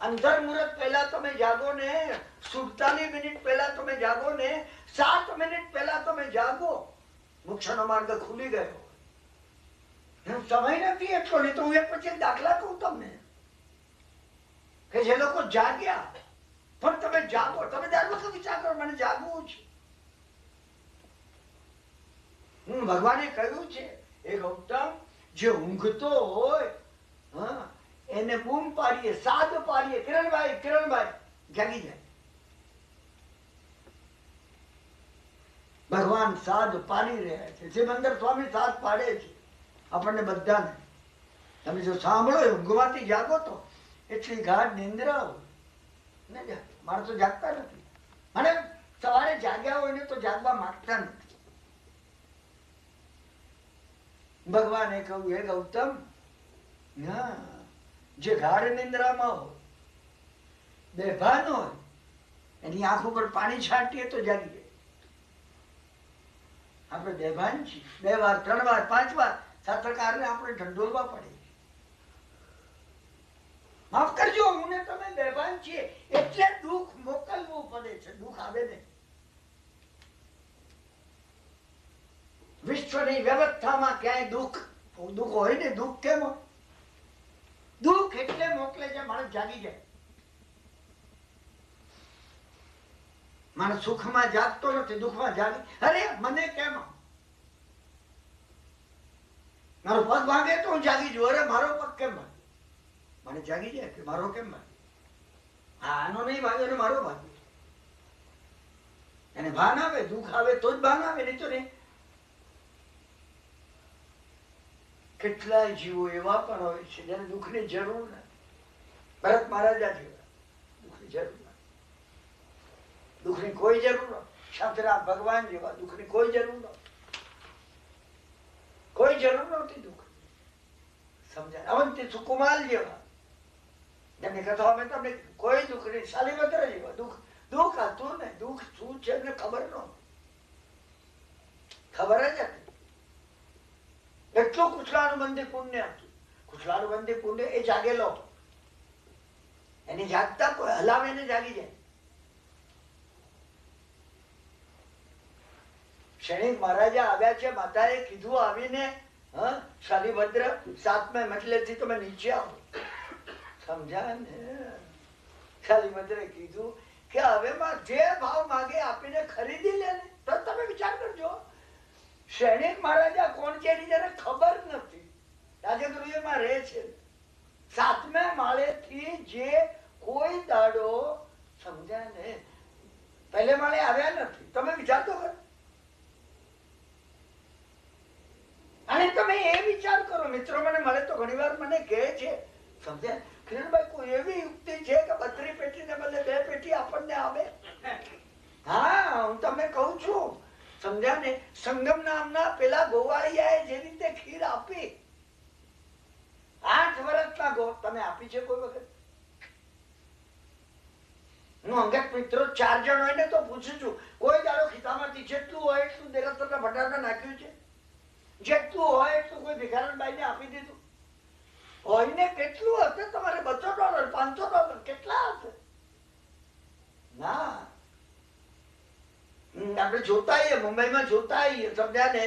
અંધર મુહૂર્ત પહેલા તમે જાગો ને, 47 મિનિટ પહેલા તમે જાગો ને, 7 મિનિટ પહેલા તમે જાગો, મોક્ષનો માર્ગ ખુલી ગયો. સમય નથી એટલો. નહીં તો હું એક પછી દાખલા કહું તમને કે જે લોકો જાગ્યા, પણ તમે જાગો. તમે દર વખત વિચાર કરો મને જાગવું છે. ભગવાને કહ્યું છે એ ગૌતમ, જે ઊંઘતો હોય એને બૂમ પાડીએ, સાદ પાડીએ, કિરણભાઈ કિરણભાઈ, જાગી જાય. ભગવાન સાદ પાડી રહ્યા છે. સિમંદર સ્વામી સાદ પાડે છે આપણને બધાને. તમે જો સાંભળો, ઊંઘમાંથી જાગો તો એટલી ગાઢ નિંદ્રા હોય. માણસો જાગતા નથી, અને સવારે જાગ્યા હોય ને તો જાગવા માંગતા નથી. ભગવાને કહ્યું હે ગૌતમ, જે ગાઢ નિંદ્રામાં હોય, બેભાન હોય, એની આંખ ઉપર પાણી છાંટીએ તો જાગી જાય. આપણે બેભાન છીએ. 2 વાર 3 વાર 5 વાર શાસ્ત્રકારને આપણે ઢંઢોરવા પડે. માફ કરજો, હું ને તમે બેભાન છીએ એટલે દુઃખ મોકલવું પડે છે. દુઃખ આવે ને. વિશ્વની વ્યવસ્થામાં ક્યાંય દુઃખ હોય ને? દુઃખ કેમ હોય? દુઃખ એટલે મોકલે છે માણસ જાગી જાય. માણસ સુખમાં જાગતો નથી, દુઃખમાં જાગી. અરે મને કેમ? મારો પગ ભાગે તો હું જાગી જુ. અરે મારો પગ કેમ ભાગે? મને જાગી જાય કે મારો કેમ ભાગે? આનો નહીં ભાગ્યો ને મારો ભાગ્યો. એને ભાન આવે, દુઃખ આવે તો જ ભાન આવે, નહીં તો નહીં. કેટલાય જીવો એવા પણ હોય છે જેને દુઃખની જરૂર નથી. ભરત મહારાજા જેવા દુઃખની જરૂર નથી. દુઃખની કોઈ જરૂર નથી. શાંતિનાથ ભગવાન જેવા દુઃખની કોઈ જરૂર નથી. કોઈ જરૂર નહોતી દુઃખ. સમજાય? અવંતી સુકુમાલ જેવા, જેમની કથા અમે તમને કોઈ દુઃખ નહીં. શાલીવત્ર જેવા દુઃખ હતું ને. દુઃખ શું છે એમને ખબર નહોતી. ખબર જ હતી. એટલું કુશલાનુબંધી પુણ્ય હતું. કુશલાનુબંધી પુણ્ય એ જાગેલો. એની જાગતા કોઈ હલાવે ને જાગી જાય. ક્ષણિક મહારાજા આવ્યા છે. માતાએ કીધું આવીને હા, શાલીભદ્ર 7મે મજલે થી તમે નીચે આવો. સમજ્યા ને? શાલીભદ્રે કીધું કે હવે જે ભાવ માગે આપીને ખરીદી લે ને. તો તમે વિચાર કરજો, સૈનિક મહારાજા કોણ છે એની જયારે ખબર નથી. રાજગૃહમાં રહે છે. 7મે માળે થી જે કોઈ દાડો, સમજ્યા ને, પહેલે માળે આવ્યા નથી. તમે વિચાર તો કરો. અને તમે એ વિચાર કરો, મિત્રો મને મળે તો ઘણી વાર મને કહે છે, સમજ્યા કિરણભાઈ, કોઈ એવી યુક્તિ છે કે 32 પેટીને બદલે 2 પેટી આપણને આવે? હા, હું તમને કહું છું, સમજ્યા ને. સંગમ નામના પેલા ગોવાળિયાએ જે રીતે ખીર આપી, 8 વર્ષના ગો, તમે આપી છે કોઈ વખત? હું અંગત મિત્રો 4 જણ હોય ને તો પૂછું છું, કોઈ દાડો ખિસ્સામાંથી જેટલું હોય એટલું દેરાસરના ભંડારમાં નાખ્યું છે? જેટલું હોય એટલું કોઈ ભિખારણબાઈને આપી દીધું હોય ને? કેટલું હશે તમારે? $200, $500 કેટલા હશે? ના, આપણે જોતા આવીએ, મુંબઈમાં જોતા આવીએ, સમજ્યા ને.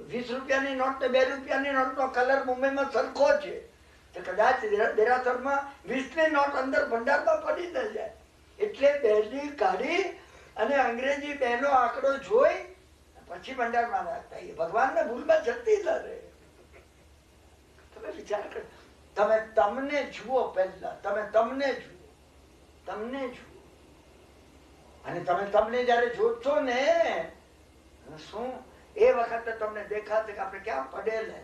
20 રૂપિયાની નોટ ને 2 રૂપિયાની નોટ નો કલર મુંબઈમાં સરખો છે. તો કદાચ દેરાસરમાં 20 ની નોટ અંદર ભંડારમાં પડી ન જાય. એટલે બેલી કાઢી અને અંગ્રેજી બેનો આંકડો જોઈ પછી ભંડારમાં નાખતા. ભગવાનને ભૂલમાં જતી ન રહે. તમે વિચાર કરો, તમે તમને જુઓ, પહેલા તમે તમને જુઓ, તમને જુઓ. અને તમે તમને જયારે જોશો ને, શું એ વખતે તમને દેખાશે કે આપણે ક્યાં પડેલા,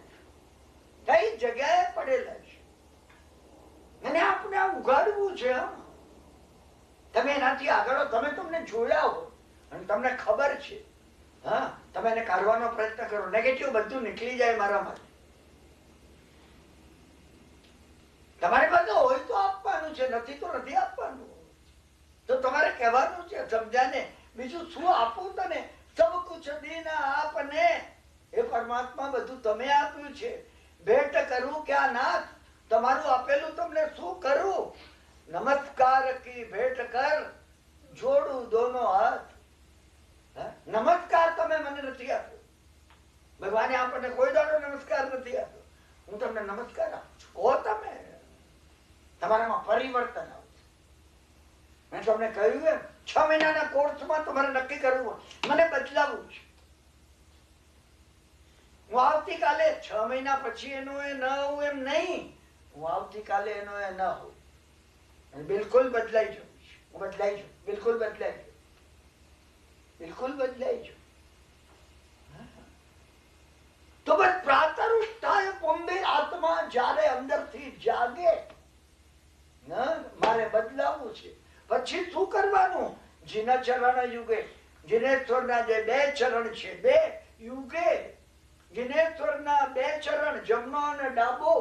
કઈ જગ્યાએ પડેલા છે. અને આપણે આ ઉગાડવું છે. તમે એનાથી આગળ, તમે તમને જોયા હો અને તમને ખબર છે, હા, તમે એને કાઢવાનો પ્રયત્ન કરો. નેગેટિવ બધું નીકળી જાય મારામાં. તમારી પાસે હોય તો આપવાનું છે, નથી તો નથી આપવાનું. તો તમારે કહેવાનું છે, સમજ્યા ને. બીજું શું આપવું તને? સબ કુછ દીના આપને. એ પરમાત્મા બધું તમે આપ્યું છે. ભેટ કરું ક્યાં નાથ, તમારું આપેલું તમને શું કરું? નમસ્કાર કી ભેટ કર, જોડું દોનો હાથ. નમસ્કાર તમે મને નથી આપ્યો. ભગવાને આપણને કોઈ દાડો નમસ્કાર નથી આપ્યો. હું તમને નમસ્કાર આપું છું. કહો તમે, તમારામાં પરિવર્તન આવશે. મેં તમને કહ્યું એમ, 6 મહિનાના કોર્સમાં તમારે નક્કી કરવું, મને બદલાવું છે. હું આવતીકાલે 6 મહિના પછી એનો એ ન હોવું એમ નહીં. હું આવતીકાલે એનો એ ન હોઉં, બિલકુલ બદલાઈ જવું છે. હું બદલાઈ જાઉં, બિલકુલ બદલાઈ જાઉં, બિલકુલ બદલાઈ જાઉં. તો બસ પ્રાતરુષ્ટાય પુંબે આત્મા જ્યારે અંદરથી જાગે, મારે બદલાવું છે. પછી શું કરવાનું? જીના ચરણ યુગે, જીનેશ્વરના જે 2 ચરણ છે, 2 યુગે, જીનેશ્વરના 2 ચરણ, જમણો અને ડાબો,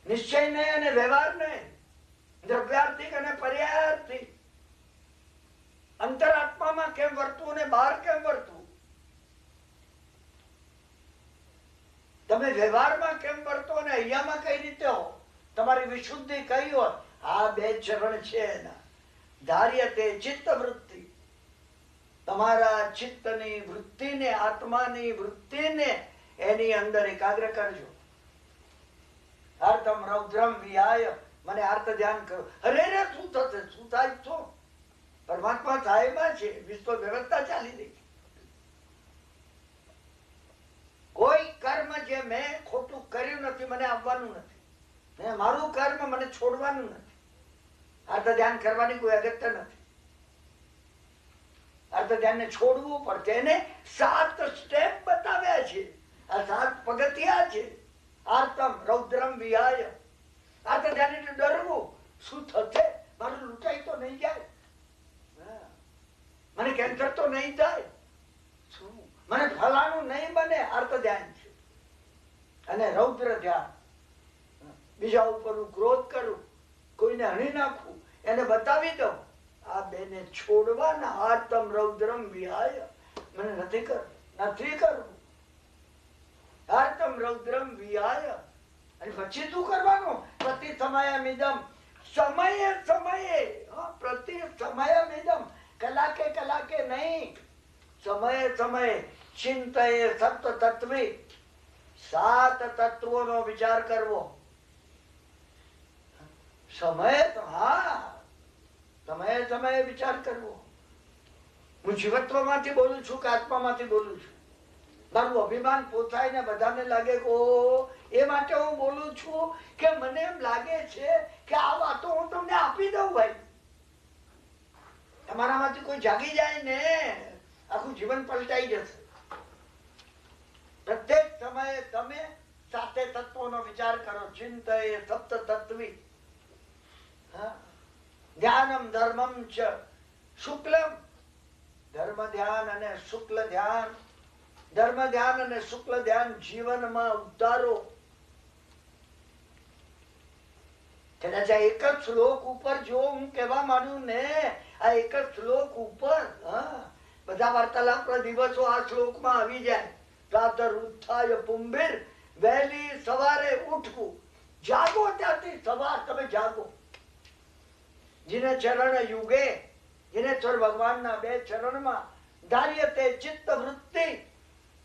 નિશ્ચય નહીં અને વ્યવહાર નહીં, દ્રવ્યાર્થિક અને પર્યાયાર્થિક, અંતરાત્મામાં કેમ વર્તવું અને બહાર કેમ વર્તવું, તમે વ્યવહારમાં કેમ વર્તો અને અહીંયામાં કઈ રીતે હો, તમારી વિશુદ્ધિ કઈ હોય. આ 2 ચરણ છે એના. ધાર્યતે ચિત્ત વૃત્તિ, તમારા ચિત્તની વૃત્તિને, આત્માની વૃત્તિને એની અંદર એકાગ્ર કરજો. આર્તમ રૌદ્રમ વિહાય, મને આર્ત ધ્યાન કરો. અરે રે, શું થશે? શું થાય? શું? પરમાત્મા સાહેબમાં છે, વિશ્વ વ્યવસ્થા ચાલી રહી છે. કોઈ કર્મ જે મેં ખોટું કર્યું નથી, મને આવવાનું નથી. મારું કર્મ મને છોડવાનું નથી. અર્થ ધ્યાન કરવાની કોઈ અગત્ય નથી. અર્થ ધ્યાનને છોડવું પડશે. એને 7 સ્ટેપ બતાવ્યા છે. આ 7 પગથિયા છે. આર્તમ રૌદ્રમ વિહાય. અર્થ ધ્યાન એટલે ડરવું. શું થશે? મારું લૂંટાઈ તો નહીં જાય, મને કેન્સર તો નહીં થાય, શું મને ફલાણું નહીં બને. અર્થ ધ્યાન છે. અને રૌદ્ર ધ્યાન, બીજા ઉપર હું ક્રોધ કરું, કોઈને હણી નાખું, એને બતાવી દઉં. આ 2 ને છોડવાના. આર્તમ રૌદ્રમ વિહાય, મને નથી કરવું, નથી કરવું. આર્તમ રૌદ્રમ વિહાય. અને પછી શું કરવાનું? પ્રતિ સમયમિદમ, સમયે સમયે, પ્રતિ સમયમિદમ, કલાકે કલાકે નહીં, સમયે સમયે. ચિંતયે સત્વ તત્વે, સાત તત્વોનો વિચાર કરવો. સમયે વિચાર કરવો. હું જીવત્વમાંથી બોલું છું કે આત્મામાંથી બોલું છું? મારું અભિમાન પોસાય ને બધાને લાગે કે એ માટે હું બોલું છું કે મને એમ લાગે છે કે આ વાતો હું તમને આપી દઉં. ભાઈ, તમારામાંથી કોઈ જાગી જાય ને આખું જીવન પલટાઈ જશે. પ્રત્યેક સમયે તમે સાતે તત્વોનો વિચાર કરો. ચિંતયે સપ્ત તત્વી ધ્યાનમ ધર્મમ ચ શુક્લમ. ધર્મ ધ્યાન અને શુક્લ ધ્યાન, ધર્મ ધ્યાન અને શુક્લ ધ્યાન જીવનમાં ઉતારો. કદાચ આ એક જ શ્લોક ઉપર જો હું કહેવા માંડું ને, આ એક જ શ્લોક ઉપર બધા વાર્તાલાપ દિવસો આ શ્લોકમાં આવી જાય. પ્રાતર ઉત્થાય પુંભિર, વહેલી સવારે ઉઠવું. જાગો ત્યાંથી સવાર, તમે જાગો. જેને ચરણ યુગે, જેનેશ્વર ભગવાનના બે ચરણમાં ધાર્યતે ચિત્ત વૃત્તિ,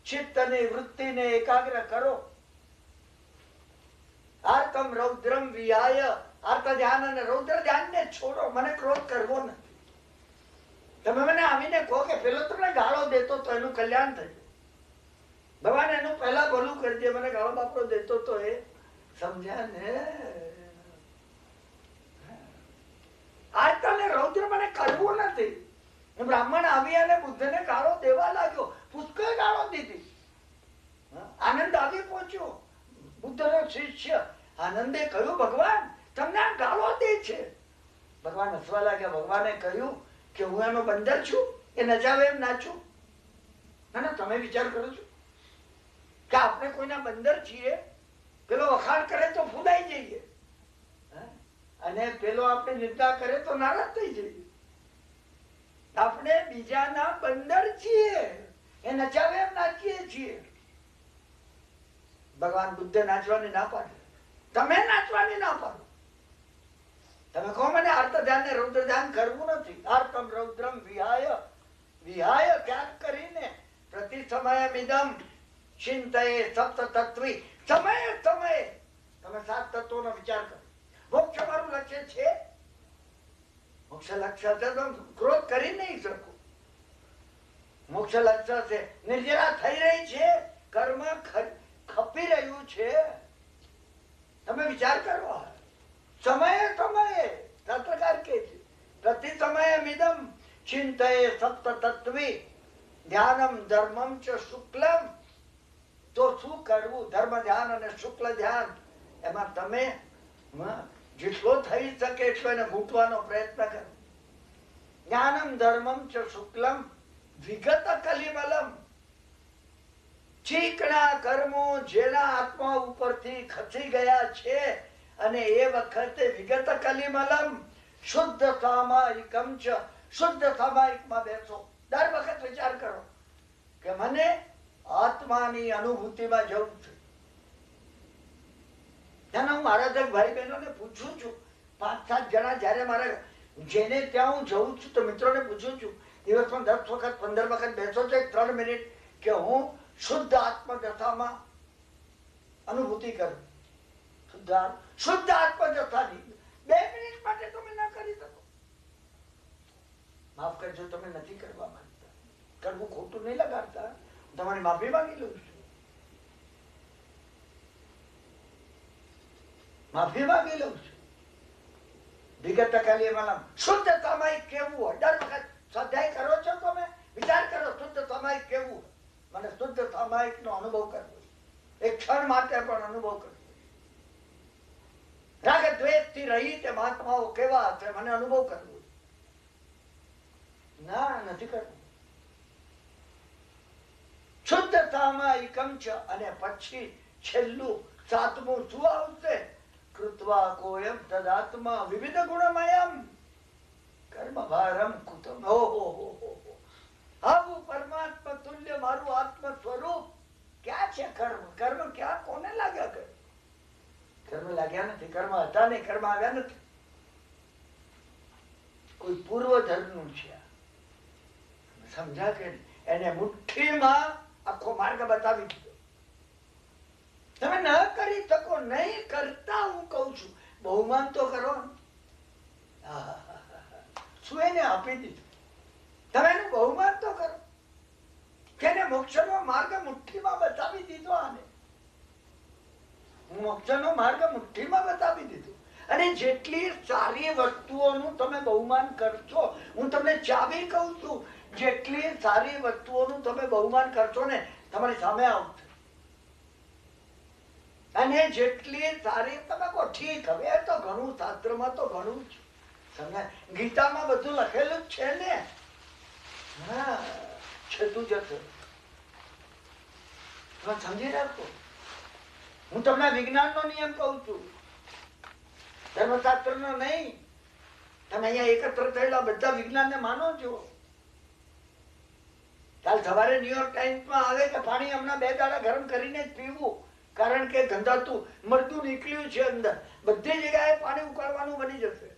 ચિત્તની વૃત્તિને એકાગ્ર કરો. આર્તમ રૌદ્રમ વિહાય, આર્ત ધ્યાન અને રૌદ્ર ધ્યાનને છોડો. મને ક્રોધ કરવો નથી. તમે મને આવીને કહો કે પેલો તમને ગાળો દેતો તો એનું કલ્યાણ થયું. ભગવાન એનું પહેલા ભલું કરજે. મને ગાળો બાપરો દેતો તો એ સમજ્યા ને. આર્તને રૌદ્ર મને કરવું નથી. બ્રાહ્મણ આવી અને બુદ્ધને ગાળો દેવા લાગ્યો. પુષ્કળ ગાળો દીધી. આનંદ આવી પહોંચ્યો. બુદ્ધનો શિષ્ય આનંદે કહ્યું, ભગવાન તમને આ ગાળો દે છે. ભગવાન હસવા લાગ્યા. ભગવાને કહ્યું કે હું એનો બંદર છું, એ નચાવે એમ નાચું? ના, તમે વિચાર કરો છો કે આપણે કોઈના બંદર છીએ? પેલો વખાણ કરે તો ફૂલાઈ જઈએ, અને પેલો આપણે નિંદા કરે તો નારાજ થઈ જઈએ. આપણે બીજાના બંદર છીએ, એ નચાવે એમ નાચીએ છીએ. ભગવાન બુદ્ધ નાચવાની ના પાડે, તમે નાચવાની ના પાડો. તમે કહો મને આર્ત ધ્યાન ને રૌદ્ર ધ્યાન કરવું નથી. આર્તમ રૌદ્રમ વિહાય, વિહાય ત્યાગ કરીને પ્રતિ સમય મિદમ ચિંતયે સપ્ત તત્વી. સમયે સમયે તમે સાત તત્વોનો વિચાર કરો. મોક્ષ મારું લક્ષ્ય છે. મોક્ષ લક્ષ્ય છે તો ક્રોધ કરી નહીં શકું. મોક્ષ લક્ષ્ય છે. નિર્જરા થઈ રહી છે, કર્મ ખપી રહ્યું છે. તમે વિચાર કરો. સમયે સમયે શાસ્ત્રકાર કે છે પ્રતિ સમયે મિદમ ચિંતયે સપ્ત તત્વી ધ્યાનમ ધર્મમ ચ શુક્લમ. તો શું કરવું? ધર્મ ધ્યાન અને શુક્લ ધ્યાન, એમાં તમે જેટલો થઈ શકે એટલો એને મૂકવાનો પ્રયત્ન કરો. જ્ઞાનમ ધર્મમ ચ શુક્લમ વિગત કલિમલમ. ચીકણા કર્મો જેના આત્મા ઉપરથી ખસી ગયા છે, અને એ વખતે વિગત કલિમલમ શુદ્ધ સામાયિકમ ચ. શુદ્ધ સામાયિકમાં બેસો. દર વખત વિચાર કરો કે મને આત્માની અનુભૂતિમાં જવું છે. હું મારા ભાઈ બહેનોને પૂછું છું, 5-7 જણા જયારે મારા જેને ત્યાં હું જઉં છું તો મિત્રોને પૂછું છું, દિવસમાં 10 વખત 15 વખત બેસો છો 3 મિનિટ કે હું શુદ્ધ આત્મદશામાં અનુભૂતિ કરું. શુદ્ધ આત્મદશાની 2 મિનિટ માટે તમે ના કરી શકો. માફ કરજો, તમે નથી કરવા માંગતા. કરવું ખોટું નહીં લગાડતા. તમારી માફી માંગી લઉં છું. માફી માંગી લઉં છું. વિગત કલિમલમ શુદ્ધ સામાયિક કેવું હોય? દર વખત સ્વાધ્યાય કરો છો તમે? વિચાર કરો શુદ્ધ સામાયિક કેવું હોય. મને શુદ્ધ સામાયિક નો અનુભવ કરવો, એક ક્ષણ માટે પણ અનુભવ કરવો. રાગ દ્વેષ થી રહિત મહાત્માઓ કેવા હશે, મને અનુભવ કરવો. ના, નથી કરવું. શુદ્ધ સામાયિકમ ચ. અને પછી છેલ્લું 7મું શું આવશે? કૃત્વા કોયમ તદાત્મા વિવિધ ગુણમયમ કર્મ ભારમ કુતમ. આવું પરમાત્મા તુલ્ય મારું આત્મ સ્વરૂપ ક્યાં છે? કર્મ કર્મ ક્યાં કોને લાગ્યા કરે? કર્મ લાગ્યા નથી. કર્મ હતા નહીં, કર્મ આવ્યા નથી. કોઈ પૂર્વ ધર્મનું છે. સમજા કે એને મુઠ્ઠીમાં આખો માર્ગ બતાવી દીધો. તમે ન કરી શકો, નહીં કરતા હું કઉ છું. બહુમાન તો કરો. શું એને આપી દીધું? તમે એનું બહુમાન તો કરો. તેને મોક્ષનો માર્ગ મુઠ્ઠીમાં બતાવી દીધો. આને મોક્ષનો માર્ગ મુઠ્ઠીમાં બતાવી દીધો. અને જેટલી સારી વસ્તુઓનું તમે બહુમાન કરશો, હું તમને ચાવી કહું છું, જેટલી સારી વસ્તુઓનું તમે બહુમાન કરશો ને, તમારી સામે આવશે. અને જેટલી સારી તમે કહો ઠીક, હવે તો ઘણું શાસ્ત્રમાં તો ઘણું છે, સમજાય? ગીતામાં બધું લખેલું જ છે ને. હા, છતું જશે. સમજી રાખો. હું તમને વિજ્ઞાનનો નિયમ કહું છું, ધર્મશાસ્ત્રનો નહીં. તમે અહીંયા એકત્ર થયેલા બધા વિજ્ઞાનને માનો છો. કાલ સવારે ન્યુયોર્ક ટાઈમ્સમાં આવે કે પાણી હમણાં 2 દાડા ગરમ કરીને જ પીવું, કારણ કે ગંધાતું મરતું નીકળ્યું છે અંદર. બધી જગ્યાએ પાણી ઉકાળવાનું બની જશે.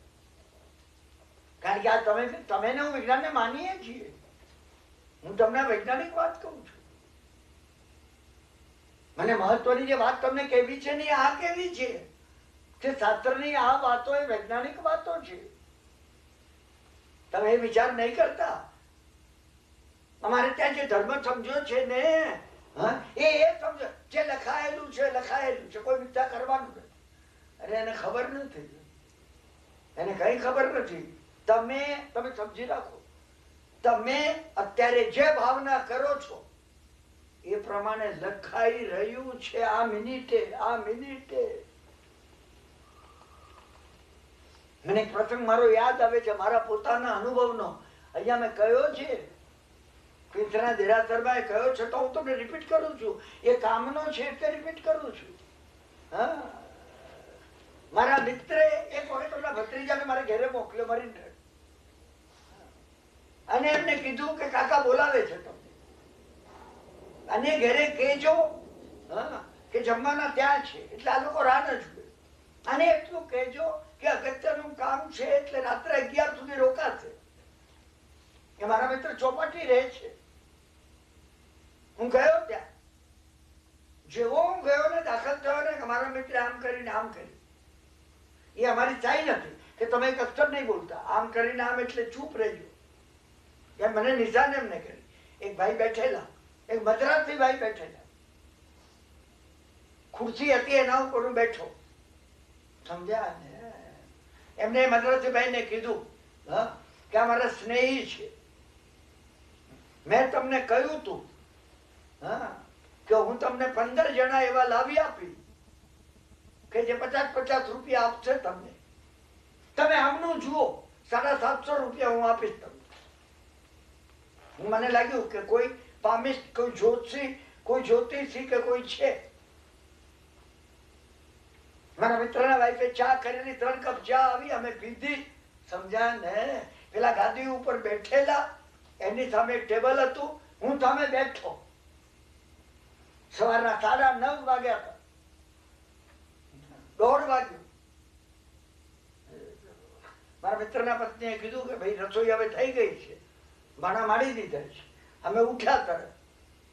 કારણ કે આ તમે હું વિજ્ઞાનને માનીએ છીએ. હું તમને વૈજ્ઞાનિક વાત કહું છું. મને મહત્વની જે વાત તમને કેવી છે ને, આ કેવી છે કે શાસ્ત્રની આ વાતો એ વૈજ્ઞાનિક વાતો છે. તમે એ વિચાર નહીં કરતા. અમારે ત્યાં જે ધર્મ સમજો છે ને, એ સમજો જે લખાયેલું છે, લખાયેલું છે, કોઈ વિચાર કરવાનું નથી. અરે એને ખબર નથી, એને કઈ ખબર નથી. તમે સમજી રાખો. તમે અત્યારે જે ભાવના કરો છો એ પ્રમાણે લખાઈ રહ્યું છે. આ મિનિટે મને એક પ્રસંગ મારો યાદ આવે છે, મારા પોતાના અનુભવનો. અહીંયા મેં કયો છે, પિંથરા દેરાસરમાં કયો છે, તો હું તમને રિપીટ કરું છું. એ કામનો છે એટલે રિપીટ કરું છું. હા, મારા મિત્રે એક વખત એમના ભત્રીજાને મારે ઘરે મોકલ્યો, મારી, અને એમને કીધું કે કાકા બોલાવે છે તમને, અને ઘરે કહેજો કે જમવાના ત્યાં છે, એટલે આ લોકો રાહ ન જુએ. અને એટલું કહેજો કે અગત્યનું કામ છે એટલે રાત્રે 11 સુધી રોકાશે. એ મારા મિત્ર ચોપાટી રહે છે. હું ગયો ત્યાં. જેવો હું ગયો ને, દાખલ થયો ને, મારા મિત્ર આમ કરીને આમ કરી. એ અમારી ચાઈ નથી કે તમે એક અક્ષર નહીં બોલતા, આમ કરીને આમ એટલે ચૂપ રહેજો. એમ મને નિશાન એમને કરી. એક ભાઈ બેઠેલા, એક મદ્રાસી ભાઈ બેઠેલા, ખુરશી હતી એના ઉપર હું બેઠો. સમજ્યા ને? એમને મદ્રાસી ભાઈ ને કીધું કે આ મારા સ્નેહી છે, મેં તમને કહ્યું તું કે હું તમને 15 જણા એવા લાવી આપી કે જે 50-50 રૂપિયા આપશે તમને. તમે આમનું જુઓ, 750 રૂપિયા હું આપીશ તમને. મને લાગ્યું કે કોઈ પામીશ, કોઈ જ્યોતિષી, કોઈ જ્યોતિષી કે કોઈ છે. મારા મિત્રના વાઈફે ચા કરેલી, 3 કપ ચા આવી, અમે પીધી. સમજ્યા ને? પેલા ગાદી ઉપર બેઠેલા, એની સામે ટેબલ હતું, હું સામે બેઠો. સવારના 9:30 વાગ્યા હતા. 1:30 વાગ્યું. મારા મિત્રના પત્નીએ કીધું કે ભાઈ રસોઈ હવે થઈ ગઈ છે, ભાણા મારી દીધા છે. અમે ઉઠ્યા તરત,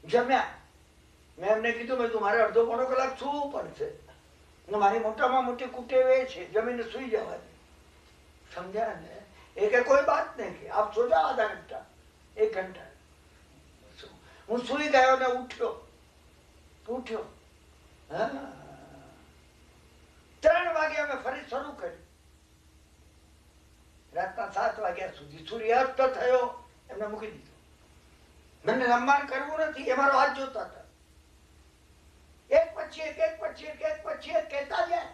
જમ્યા. મેં એમને કીધું મેં તું મારે અડધો પોણો કલાક સૂવું પડશે, મારી મોટામાં મોટી કુટેવ એ છે જમીને સુઈ જવાની. સમજ્યા ને? એ કે કોઈ બાત નહીં, કે આપ સો જાઓ આધા ઘંટા 1 ઘંટા. હું સુઈ ગયો ને ઉઠ્યો. 3 વાગે અમે ફરી શરૂ કર્યું. રાતના 7 વાગ્યા સુધી. સૂર્યાસ્ત થયો, એમને મૂકી દીધો. મને રમવાનું કરવું નથી, એ મારો હાથ જોતા હતા. એક પછી એક કહેતા જાય.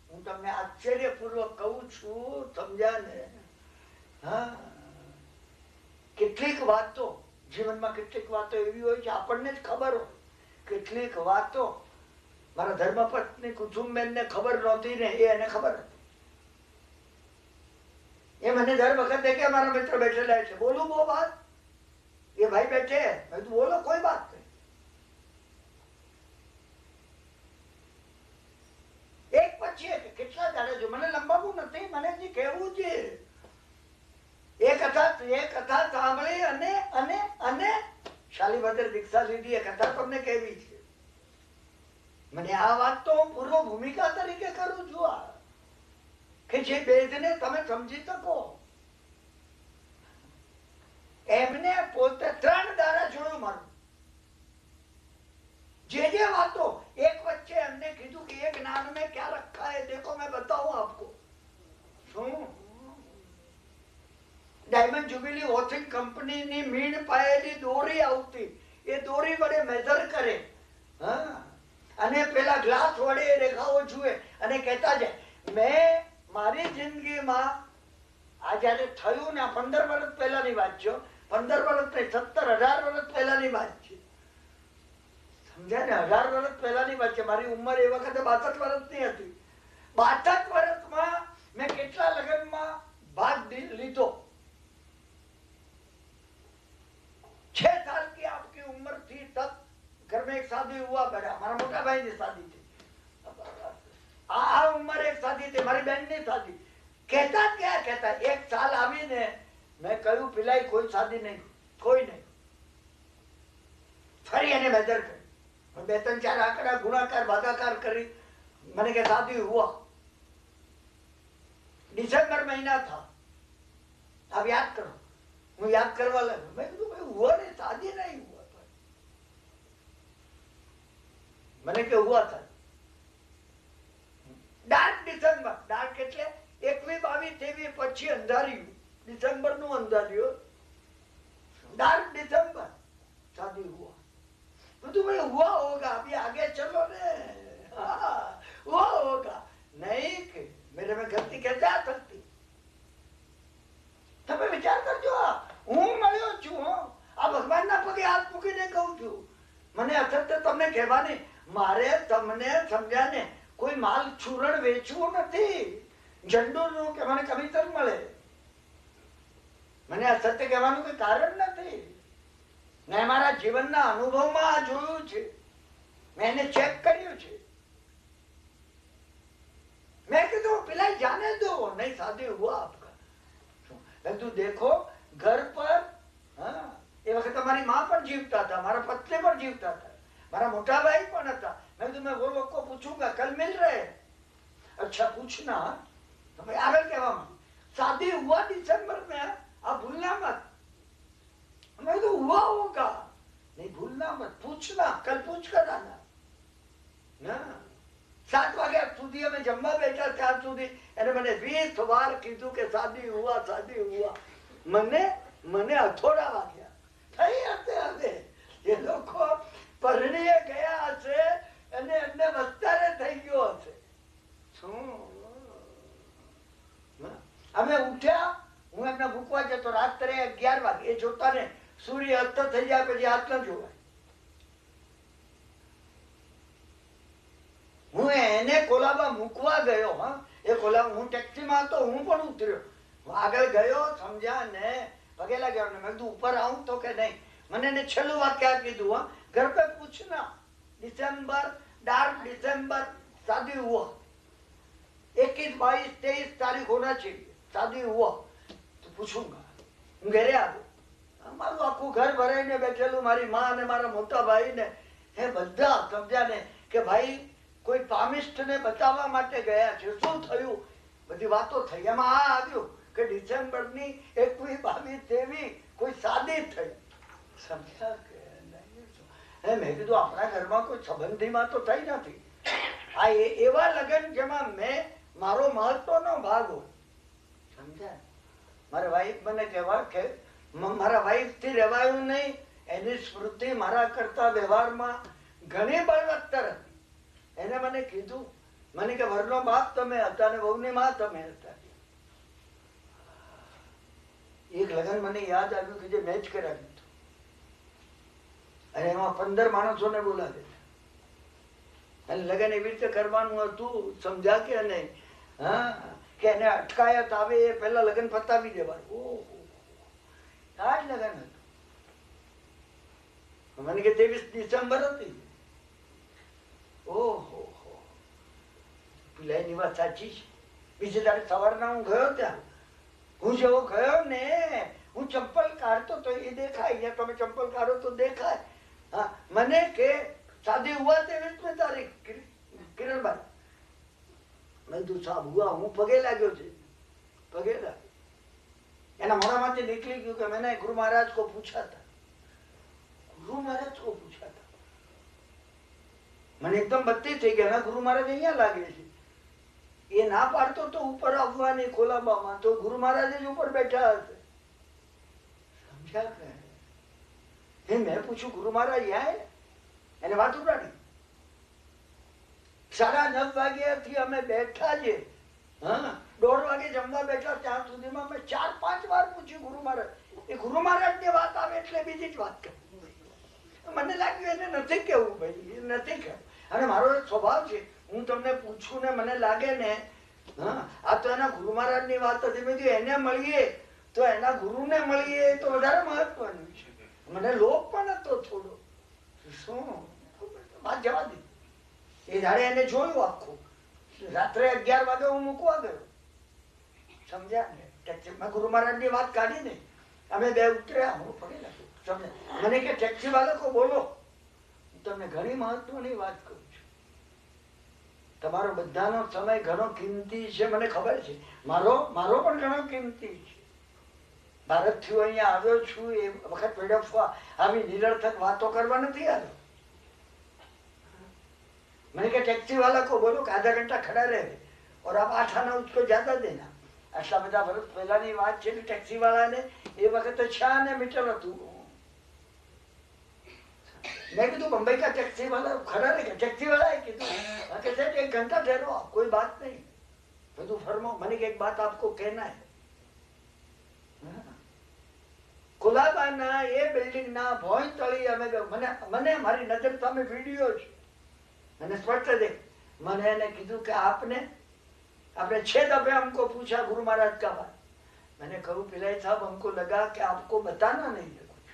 હું તમને આશ્ચર્યપૂર્વક કહું છું, સમજ્યા ને? હા, કેટલીક વાતો જીવનમાં, કેટલીક વાતો એવી હોય છે આપણને જ ખબર હોય. કેટલીક વાતો મારા ધર્મપત્ની કુસુમબેન ને ખબર નહોતી ને, એ એને ખબર હતી. એ મને દર વખતે કે મારા મિત્ર બેઠેલા છે, બોલું બહુ વાત. એ ભાઈ બેઠે, મેં તું બોલો, કોઈ વાત નહીં. એક પછી એક કેટલા દાડે જો, મને લંબાવવું નથી, મને જે કહેવું છે. એ કથા સાંભળી અને શાલીભદ્ર દીક્ષા લીધી. એ કથા તમને કેવી છે મને આ વાત તો હું પૂર્વ ભૂમિકા તરીકે કરું છું, આ કે જે ભેદને તમે સમજી શકો. એમને પોતે 3 દાડા જોયું મારું. જે વાતો એક વચ્ચે એમને કીધું કે એક જ્ઞાન में क्या रखा है देखो मैं बताऊं आपको. શું ડાયમંડ જ્યુબિલી વોચિંગ કંપનીની મીણ પાયેલી દોરી આવતી, એ દોરી વડે મેજર કરે, હા, અને પેલા ગ્લાસ વડે રેખાઓ જુએ અને કહેતા જાય. મેં મારી જિંદગીમાં આ જયારે થયું ને 15 વર્ષ પહેલાની વાત છે, 15 વર્ષ નહીં 17-18 વર્ષ પહેલાની વાત છે, સમજ્યા ને? 18 વર્ષ પહેલાની વાત છે. મારી ઉંમર એ વખતે 62 વર્ષની હતી. 62 વર્ષમાં મેં કેટલા લગ્નમાં ભાગ લીધો. 6 साल की आपकी उम्र थी तब घर में एक शादी हुआ बड़ा. મારા મોટા ભાઈ ની શાદી थी. આ ઉંમર એક શાદી थी, મારી બહેન ની શાદી. કહેતા ક્યાં કહેતા, 1 साल આવીને મેં કહ્યું પિલાઈ કોઈ શાદી નહીં, કોઈ નહીં. ફરી એને મેજર કરી, 2-3-4 આંકડા ગુણાકાર ભાગાકાર કરી, મને કે शादी हुआ. दिसंबर महीना था. आप याद करो. હું યાદ કરવા લાગ્યો. મેં કીધું ભાઈ હુआ नहीं, शादी नहीं हुआ था. મને કે હુआ था. ડાર્ક ડિસેમ્બર, ડાર્ક એટલે 21, 22, 23 પછી અંધાર્યું, ડિસેમ્બર નું અંધાર્યું. ડાર્ક ડિસેમ્બર शादी हुआ. तो भाई हुआ होगा, अभी आगे चलो ने. हाँ, हुआ होगा. नहीं कि मेरे में गलती कैसे आ सकती. તમે વિચાર કરજો, હું મળ્યો છું, આ ભગવાનના પગે હાથ મૂકીને કહું છું. મને અસત્ય તમને કહેવાની, મારે તમને સમજ્યા ને કોઈ માલ ચૂરણ વેચવું નથી, ઝંડુનું કે મને કમિશન મળે. મને અસત્ય કહેવાનું કોઈ કારણ નથી. મેં મારા જીવનના અનુભવમાં આ જોયું છે, મેં એને ચેક કર્યું છે. मैं कहा पिलाई जाने दो, नहीं शादी हुआ आपका. તું देखो घर पर, हाँ, એ વખત તમારી माँ પણ જીવતા હતા, મારા પત્ની પણ જીવતા હતા, મારા મોટા ભાઈ પણ હતા. मैं तो मैं वो लोग को पूछूंगा कल मिल रहे. अच्छा पूछना. तो मैं आगे कहवा शादी हुआ दिसंबर में, आप भूलना मत. मैं तो हुआ होगा, नहीं भूलना मत, पूछना, कल पूछ कर आना ना. 7 વાગ્યા સુધી અમે જમવા બેઠા, ત્યાં સુધી એને મને 20 વાર કીધું કે શાદી હુઆ, શાદી હુઆ. મને અથોડા વાગ્યા. થઈ હશે હવે એ લોકો પરણીએ ગયા હશે અને એમને વસ્તારે થઈ ગયો હશે. શું અમે ઉઠ્યા, હું એમને મૂકવા જતો રાત્રે 11 વાગે. એ જોતા ને સૂર્ય અસ્ત થઈ જાય પછી હાથ ન જોવાય. હું એને કોલાબા મૂકવા ગયો. હા, એ કોલાબા હું ટેક્સીમાં હતો, હું પણ ઉતર્યો, આગળ ગયો, સમજ્યા ને પગે લાગ્યો. મેં કીધું ઉપર આવું તો કે નહીં. મને એને છેલ્લું વાક્ય કીધું, હા, ઘર पे पूछना दिसंबर, डार्क दिसंबर शादी हुआ, 21, 22, 23 तारीख होना चाहिए, शादी हुआ तो पूछूंगा. હું ઘરે આવ્યો, મારું આખું ઘર ભરાઈને બેઠેલું, મારી માં અને મારા મોટા ભાઈ ને એ બધા સમજ્યા ને કે ભાઈ કોઈ પામિસ્ટ ને બતાવવા માટે ગયા છે. શું થયું? બધી વાતો થઈ. એમાં આ આવ્યું કે ડિસેમ્બર ની 21, 22, 23 કોઈ શાદી થઈ. સમજ્યા કે નહીં? મેં કીધું આપણા ઘરમાં કોઈ સંબંધીમાં તો થઈ નથી. આ એવા લગ્ન જેમાં મેં મારો મહત્વનો ભાગ હોય. સમજ્યા? મારા વાઈફ મને કહેવા કે મારા વાઈફ થી રહેવાયું નહીં. એની સ્મૃતિ મારા કરતા વ્યવહારમાં ઘણી બળવત્તર હતી. એને મને કીધું, મને કે વરનો બાપ તમે હતા ને વહુની માં તમે હતા. એક લગ્ન મને યાદ આવ્યું કે જે મેચ કરાવ્યું હતું અને એમાં 15 માણસોને બોલાવેલા અને લગ્ન એવી રીતે કરવાનું હતું. સમજ્યા કે નહીં? હા, કે એને અટકાયત આવે એ પહેલા લગ્ન પતાવી દેવાનું. ઓહો, આ જ લગ્ન હતું. મને કે 23 ડિસેમ્બર હતી. ઓહો, પિલાઈની વાત સાચી છે. બીજે દાડે સવારના હું ગયો ત્યાં, હું જેવો ગયો ને હું ચંપલ કાઢતો તો એ દેખાય, તમે ચંપલ કાઢો તો દેખાય. હા, મને કે शादी हुआ 23મી તારીખ કિરણભાઈ. મેં તું સાહેબ હુઆ, હું પગે લાગ્યો છે, પગે લાગ્યો. એના મોઢામાંથી નીકળી ગયું કે मैंने गुरु महाराज को पूछा था, गुरु महाराज को पूछा था. મને એકદમ બત્તી થઈ ગયા. ગુરુ મહારાજ અહીંયા લાગે છે. એ ના પાડતો તો ઉપર આવવાની ખોલાબામાં, તો ગુરુ મહારાજ જ ઉપર બેઠા હશે. સમજ્યા કે મેં પૂછ્યું ગુરુ મહારાજ યાં? એને વાત ઉડાડી. 9:30 વાગ્યાથી અમે બેઠા છે, 1:30 વાગે જમવા બેઠા, ત્યાં સુધીમાં મેં 4-5 વાર પૂછ્યું ગુરુ મહારાજ. એ ગુરુ મહારાજ ની વાત આવે એટલે બીજી જ વાત કરું. મને લાગ્યું એને નથી કેવું, ભાઈ નથી કેવું. અને મારો એક સ્વભાવ છે, હું તમને પૂછું ને મને લાગે ને આ તો એના ગુરુ મહારાજ ની વાત હતી, મેં કીધું એને મળીએ તો એના ગુરુ ને મળીએ તો વધારે મહત્વનું છે. મને લોભ પણ હતો થોડો. શું વાત જવા દી. એ દાડે એને જોયું આખું. રાત્રે 11 વાગે હું મૂકવા ગયો. સમજ્યા ને? મેં ગુરુ મહારાજ ની વાત કાઢી ને, અમે બે ઉતર્યા, હું પડી લાગ્યો. સમજ્યા? મને કે ટેક્સી વાળા કો બોલો. હું તમને ઘણી મહત્વની વાત કરું છું. તમારો બધાનો સમય ઘણો કિંમતી છે, મને ખબર છે. મારો પણ ઘણો કિંમતી છે. ભારત થી અહીંયા આવ્યો છું એ વખત વેડફવા, આવી નિરર્થક વાતો કરવા નથી આવ્યો. मैंने कहा टैक्सी वाला को बोलो कि आधा घंटा खड़ा रहे और आप 8 आना उसको ज्यादा देना. આટલા બધા વર્ષ પહેલાની વાત છે. ટેક્સી વાળાને એ વખતે 6 આને મીટર હતું. મેં કીધું मुंबई का टैक्सी वाला खड़ा रहेगा. टैक्सी वाला है कीधું કે सेठ 1 घंटा ठहरो, कोई बात नहीं. બધું ફરમાओ. मैंने एक बात आपको कहना है. કોલાબાના એ બિલ્ડિંગ ના ભોય તળી અમે મને મારી નજર સામે વિડિયો છે અને સ્પષ્ટ દેખ. मैंने એને કીધું કે आपने 6 दफे हमको पूछा गुरु महाराज का बात. मैंने कहूँ पिल्लाई साहब हमको लगा कि आपको बताना नहीं है कुछ,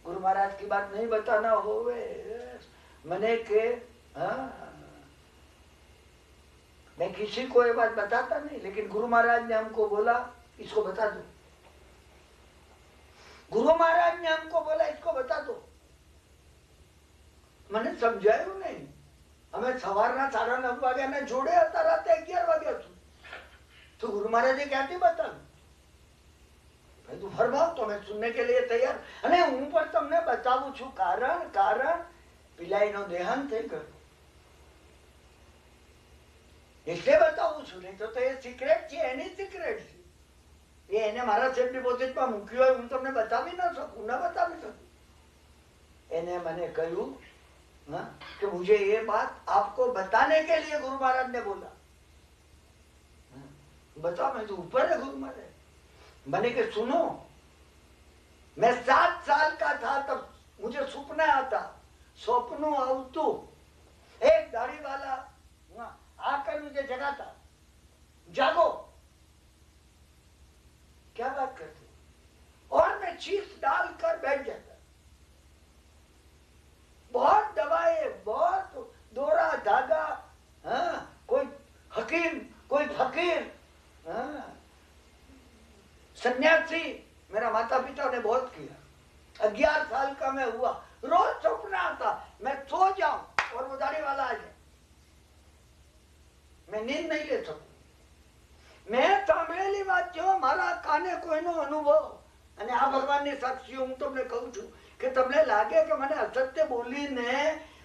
गुरु महाराज की बात नहीं बताना होवे. मैंने के मैं किसी को ये बात बताता नहीं, लेकिन गुरु महाराज ने हमको बोला इसको बता दो. गुरु महाराज ने हमको बोला इसको बता दो. मैंने समझाયું नहीं. અમે સવારના 9:30 વાગ્યાને જોડે હતા, રાતે 11 વાગ્યા સુધી. तो गुरु महाराज ક્યાંથી બતાવ્યું? ભાઈ તું ફરમાવ તો મેં સુનને કે લીએ તૈયાર. અને હું પણ તમને બતાવું છું કારણ પિલાઈનો દેહાંત થઈ ગયો એટલે બતાવું છું. નહીં તો એ સિક્રેટ છે, એની સિક્રેટ છે. એ એને મારા સેફ ડિપોઝિટમાં મૂક્યું હોય, હું તમને બતાવી ન શકું, ન બતાવી શકું. એને મને કહ્યું कि मुझे ये बात आपको बताने के लिए गुरु महाराज ने बोला. बताओ. मैं तो ऊपर है गुरु महाराज. मैंने कि सुनो, मैं 7 साल का था तब मुझे सपना आता, स्वप्नों आवतु. एक दाढ़ी वाला आकर मुझे जगाता, जागो. क्या बात करते? और मैं चीज डालकर बैठ जाता. बहुत दवाएं, बहुत दोरा धागा, कोई हकीम, कोई फकीर, सन्यासी. मेरा माता पिता ने बहुत किया. 11 साल का मैं हुआ, रोज सपना आता मैं सो जाऊं और वो दाढ़ी वाला आ जाए. मैं नींद नहीं ले सकूं. मैं સાંભળેલી વાત જો મારા કાને કોઈનો અનુભવ. અને આ ભગવાનની સાક્ષી હું તમને કહું છું કે તમને લાગે કે મને અસત્ય બોલીને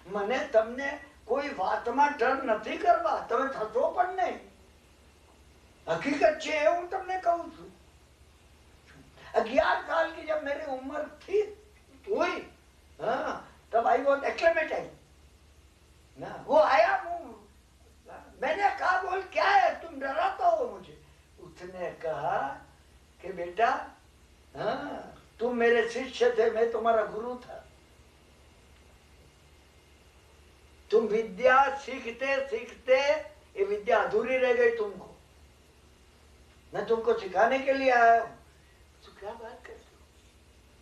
મને તમને કોઈ વાતમાં ડર નથી કરવા, તમે થશો પણ નહીં. हकीकत છે એ હું તમને કહું છું. 11 साल की जब मेरी उम्र थी हुई, तब आई वो एक्लेमेटाइज ना, वो आया. मैंने कहा बोल क्या है, तुम डराता हो मुझे. उसने कहा कि बेटा तुम मेरे शिष्य थे, मैं तुम्हारा गुरु था. तुम विद्या सीखते सीखते ये विद्या अधूरी रह गई तुमको. मैं तुमको सिखाने के लिए आया हूं. तो क्या बात करते हो?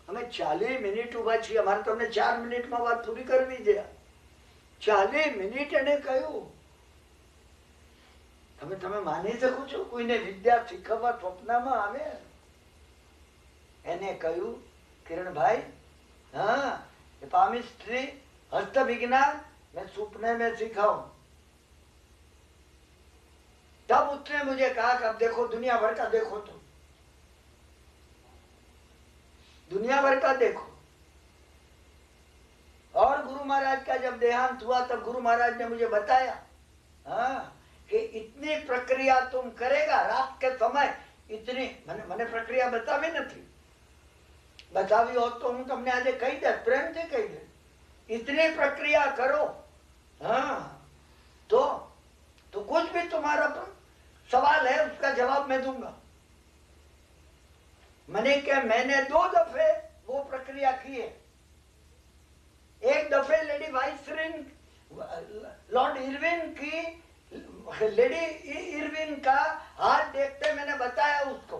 हमें 40 मिनिट उभा છીએ, અમારે તમને 4 મિનિટમાં વાત પૂરી કરવી છે. 40 મિનિટ એને કહ્યું. તમે માની શકો છો કોઈને વિદ્યા શીખવવા સ્વપ્નમાં આવે? એને કહ્યું કિરણભાઈ, palmistry हस्त विज्ञान मैं सपने में सीखा हूं। तब उसने मुझे कहा कि अब देखो दुनिया भर का देखो, तुम दुनिया भर का देखो। और गुरु महाराज का जब देहांत हुआ तब गुरु महाराज ने मुझे बताया, हाँ, कि इतनी प्रक्रिया तुम करेगा रात के समय, इतनी मैंने प्रक्रिया बतावी नहीं, बतावी हो तो हूँ तमने आज कही दे, प्रेम से कही दे, इतनी प्रक्रिया करो, हाँ, तो कुछ भी तुम्हारा सवाल है उसका जवाब मैं दूंगा। मैंने 2 दफे वो प्रक्रिया की है। एक दफे लेडी वाइसरिन, लॉर्ड इरविन की, लेडी इरविन का हाथ देखते मैंने बताया उसको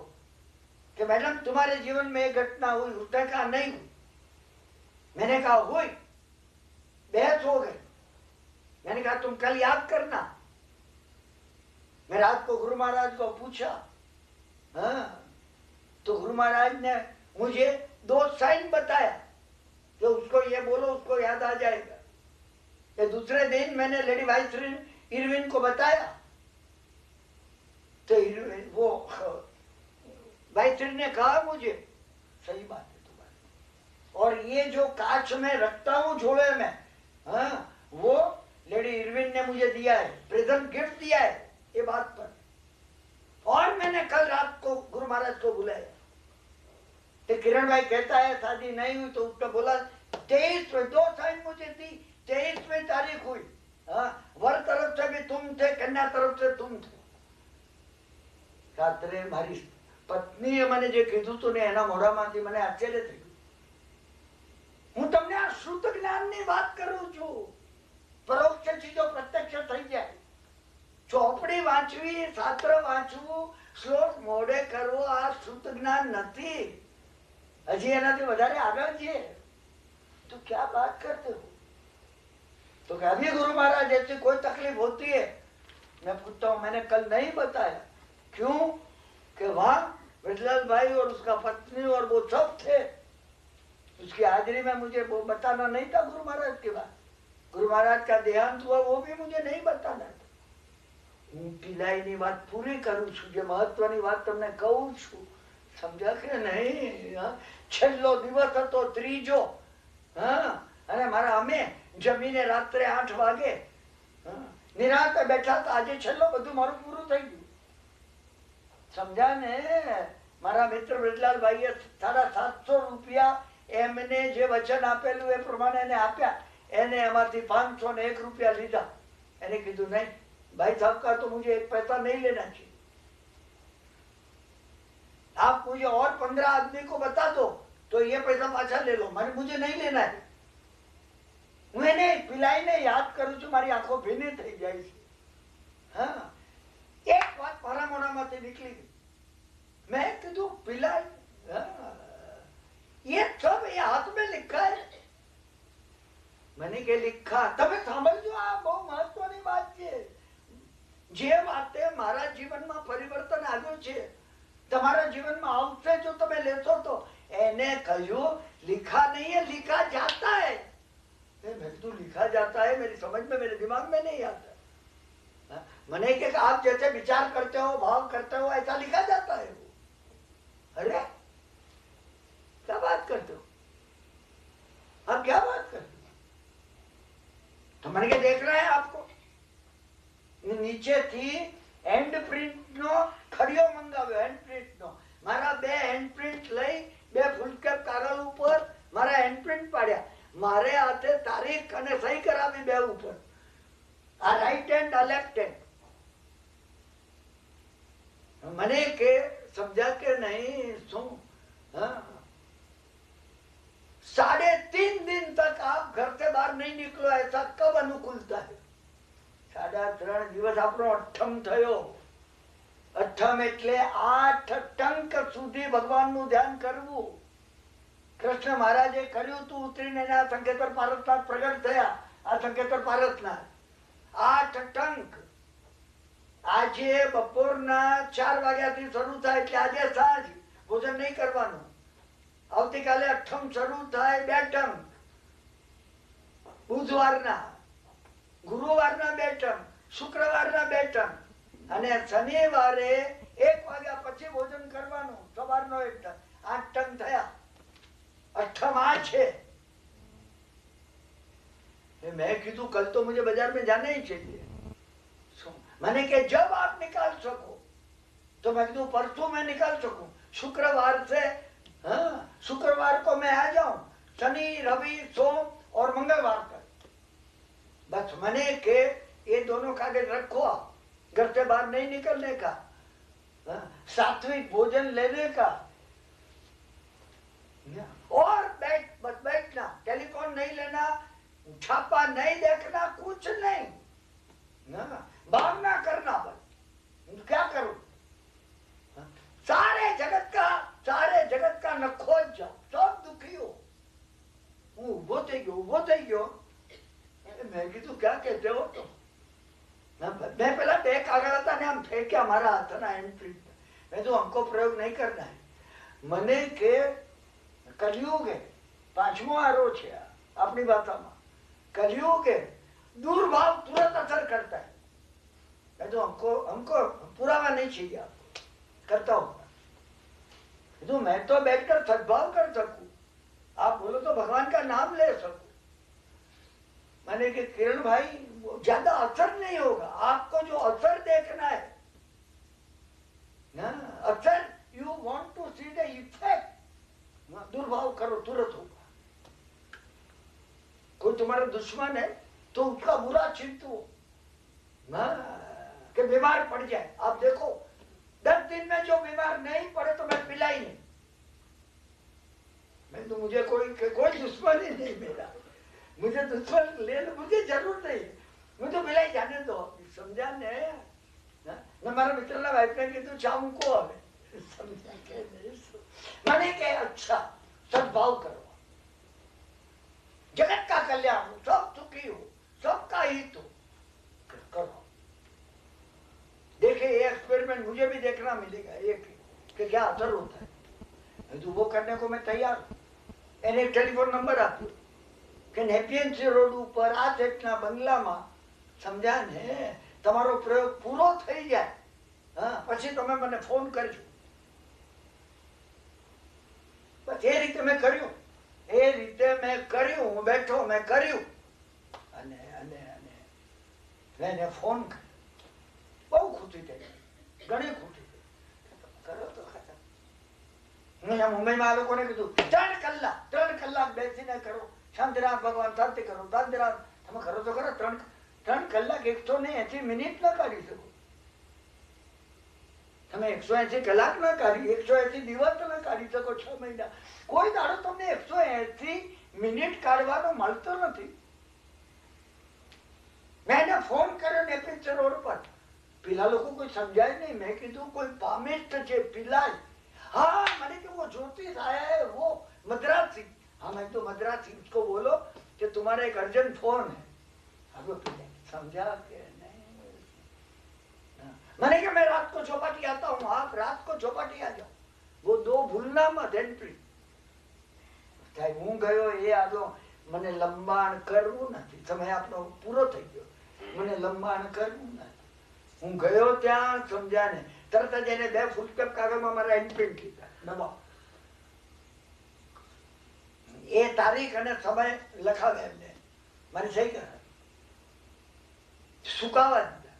कि मैडम तुम्हारे जीवन में एक घटना हुई। उसने कहा नहीं हुई। मैंने कहा हुई। बहस हो गई। मैंने कहा तुम कल याद करना। मैं रात को गुरु महाराज को पूछा, हाँ, तो गुरु महाराज ने मुझे 2 साइन बताया कि उसको ये बोलो, उसको याद आ जाएगा। ये दूसरे दिन मैंने लेडी वाइसरिन इरविन को बताया तो वो वाइसरिन ने कहा मुझे सही बात है तुम्हारी, और ये जो कांच में रखता हूं झोले में, हाँ, वो लेडी इरविन ने मुझे दिया है, प्रेजेंट गिफ्ट दिया है ये बात पर। और मैंने कल रात को गुरु महाराज को बुलाया तो किरण भाई कहता है शादी नहीं हुई, तो उसने बोला 23 में 2 साइन मुझे दी, 23वीं तारीख हुई। हाँ, वर तरफ से भी तुम थे, कन्या तरफ से तुम थे। रात्रे मारी पत्नीए મને જે કીધું તું ને એના મોઢામાંથી મને આશ્ચર્ય થયું। હું તમને આ શ્રુત જ્ઞાનની વાત કરું છું, પરોક્ષ ચીજો પ્રત્યક્ષ થઈ જાય। ચોપડી વાંચવી, શાસ્ત્ર વાંચવું, શ્લોક મોઢે કરવો આ શ્રુત જ્ઞાન નથી, હજી એનાથી વધારે આગળ છે। तो क्या बात करते हो? तो क्या अभी गुरु महाराज ऐसी कोई तकलीफ होती है? मैं पूछता हूँ मैंने कल नहीं बताया। क्यों? कि वहां ब्रजलाल भाई और उसका पत्नी और वो सब थे, उसकी हाजिरी में मुझे वो बताना नहीं था गुरु महाराज के बाद। गुरु महाराज का देहांत हुआ वो भी मुझे नहीं बताना था। હું પિલાઈની વાત પૂરી કરું છું, જે મહત્વની વાત તમને કહું છું, સમજ્યા કે નહીં? છેલ્લો દિવસ હતો ત્રીજો, હા, અને મારા અમે જમીને રાત્રે 8 વાગે નિરાંતે બેઠા હતા। આજે છેલ્લો બધું મારું પૂરું થઈ ગયું, સમજ્યા ને? મારા મિત્ર બ્રજલાલ ભાઈએ 750 રૂપિયા એમને જે વચન આપેલું એ પ્રમાણે એને આપ્યા। એને એમાંથી 501 રૂપિયા લીધા। એને કીધું નહીં भाई साहब का तो मुझे 1 पैसा नहीं लेना चाहिए, आप मुझे और 15 आदमी को बता दो तो ये पैसा पाछा ले लो, मुझे नहीं लेना है। मैंने पिलाई ने याद करूं છું, મારી આંખો ભીની થઈ જાય છે। હા, એક વાત મારા મોઢામાંથી નીકળી ગઈ। मैं કીધું पिलाई, ये सब ये हाथ में लिखा है। मैंने के लिखा તમે સાંભળજો, આ બહુ મહત્વની વાત છે। જે વાતે મારા જીવનમાં પરિવર્તન આવ્યું છે, તમારા જીવનમાં આવશે જો તમે લેશો તો। એને કહ્યું लिखा नहीं है, लिखा जाता है। मैं तो लिखा जाता है मेरी समझ में, मेरे दिमाग में नहीं आता। मैंने कि आप जैसे विचार करते हो, भाव करते हो, ऐसा लिखा जाता है वो। अरे क्या बात करते हो आप? क्या बात करते हो? तो मैंने क्या देख रहा है आपको નીચેથી હેન્ડ પ્રિન્ટ નો ખડિયો મંગાવ્યો, હેન્ડ પ્રિન્ટ નો। મારા 2 હેન્ડ પ્રિન્ટ લઈ 2 ફૂલકેપ કાગળ ઉપર મારા હેન્ડ પ્રિન્ટ પાડ્યા। મારે હાથે તારીખ અને સહી કરાવી 2 ઉપર, આ રાઈટ હેન્ડ આ લેફ્ટ હેન્ડ। મને કે સમજા કે નહીં શું? हाँ, 3.5 दिन तक आप घर से बाहर नहीं निकलो, ऐसा कब अनुकूलता है? 3.5 દિવસ આપણો અઠમ થયો। અઠમ એટલે 8 ટંક સુધી ભગવાનનું ધ્યાન કરવું। કૃષ્ણ મહારાજે કર્યું તું, ઉતરીને આ સંકેતર પારસનાથ પ્રગટ થયા। આ સંકેતર પારસનાથ 8 ટંક। આજે બપોરના 4 વાગ્યાથી શરૂ થાય એટલે આજે સાંજ ભોજન નહીં કરવાનું। આવતીકાલે અઠમ શરૂ થાય 2 ટંક। બુધવારના, ગુરુવારના 2 ટન, શુક્રવારના 2 ટન અને શનિવારે 1 વાગ્યા પછી ભોજન કરવાનું, સવારનો 1 ટન, 8 ટન થયા. अष्टम आज है. मैं कीधु कल तो मुझे बाजार में जाना ही चाहिए. मैंने कहा जब आप निकाल सको, तो मैं कीधु परसों मैं निकाल सकूं, शुक्रवार से, हाँ शुक्रवार को मैं आ जाऊं, शनि रवि सोम और मंगलवार तक. बस मैंने के ये दोनों कागज रखो, घर से बाहर नहीं निकलने का, सात्विक भोजन लेने का, और बस बैठना, टेलीफोन नहीं लेना, छापा नहीं देखना, कुछ नहीं, भावना करना. बस क्या करूं, सारे जगत का न खोज जाओ, सब दुखी हो. હું ઉભો થઈ ગયો. મેં કીધું ક્યાં કહેતે હો તો. मैं पहला 2 कागज था ने हम फेंक्या हमारा हाथ ना एंट्री. मैं तो हमको प्रयोग नहीं करना है. મને કે कलयुग है, 5मो आरो છે अपनी भाषाમાં. कलयुग है, दुर्भाव तुरंत असर करता है. मैं तो हमको पुरावा नहीं चाहिए, आपको करता हूँ. तो मैं तो बैठकर सद्भाव कर सकूं, आप बोलो तो भगवान का नाम ले सकूं. मैंने कि किरण भाई ज्यादा असर नहीं होगा, आपको जो असर देखना है ना, असर you want to see the effect, दुर्भाव करो तुरंत होगा. कोई तुम्हारा दुश्मन है तो उसका बुरा चिंतो ना, कि बीमार पड़ जाए. आप देखो 10 दिन में जो बीमार नहीं पड़े तो मैं पिला ही नहीं. मैं तो मुझे कोई दुश्मन ही नहीं मेरा, मुझे दुश्मन ले लो, मुझे जरूर नहीं, मुझे तो पिलाई जाने दो. समझा ने મારા મિત્રના વાઈફને કીધું ચા મૂકો હવે. સમજ્યા કે નહીં? मैंने कहा अच्छा सद्भाव करो, जगत का कल्याण हो, सब सुखी हो, सबका हित हो, करो. देखे ये एक्सपेरिमेंट मुझे भी देखना मिलेगा एक कि क्या असर होता है. तो वो करने को मैं तैयार हूं. એને એક ટેલિફોન નંબર આપ્યો કે નેપિયન્સી રોડ ઉપર આ સેટના બંગલામાં, સમજ્યા ને, તમારો પ્રયોગ પૂરો થઈ જાય, હા પછી તમે મને ફોન કરજો. બસ એ રીતે મેં કર્યું, હું બેઠો, મેં કર્યું અને મેં એને ફોન કર્યો. બહુ ખુશી થઈ, ઘણી ખુશી થઈ. કરો તો ખરા. હું અહીંયા મુંબઈમાં આ લોકોને કીધું 3 કલાક બેસીને કરો, શાંતિરામ ભગવાન શાંતિ કરો, શાંતિરામ. તમે કરો તો ખરા. 3 કલાક 180 મિનિટ ના કાઢી શકો. તમે 180 કલાક ના કાઢી, 180 દિવસ ના કાઢી શકો, 6 મહિના. કોઈ દાડો તમને 180 મિનિટ કાઢવાનો મળતો નથી. મેં એને ફોન કર્યો નેપિન્સર રોડ પર. પેલા લોકો કોઈ સમજાય નહીં. મેં કીધું કોઈ પામિસ્ટ છે પિલાય. हाँ मैंने कि वो ज्योतिष आया है, वो मद्रासी. हाँ मैं तो मद्रासी, उसको बोलो कि तुम्हारा एक अर्जेंट फोन है. समझा के नहीं? मैंने कहा मैं रात को चौपाटी आता हूँ, आप रात को चौपाटी आ जाओ. वो 2 भूलना मत एंट्री. હું ગયો એ આગળ મને લંબાણ કરવું નથી. સમય આપણો પૂરો થઈ ગયો, મને લંબાણ કરવું નથી. હું ગયો ત્યાં, સમજ્યા ને, તરત જ એને 2 ફૂટસ્ટેપ કાગળમાં મારા ઇમ્પ્રિન્ટ કીધા, દબાવ. એ તારીખ અને સમય લખાવે એમને, મારી સહી કરે, સુકાવા દીધા.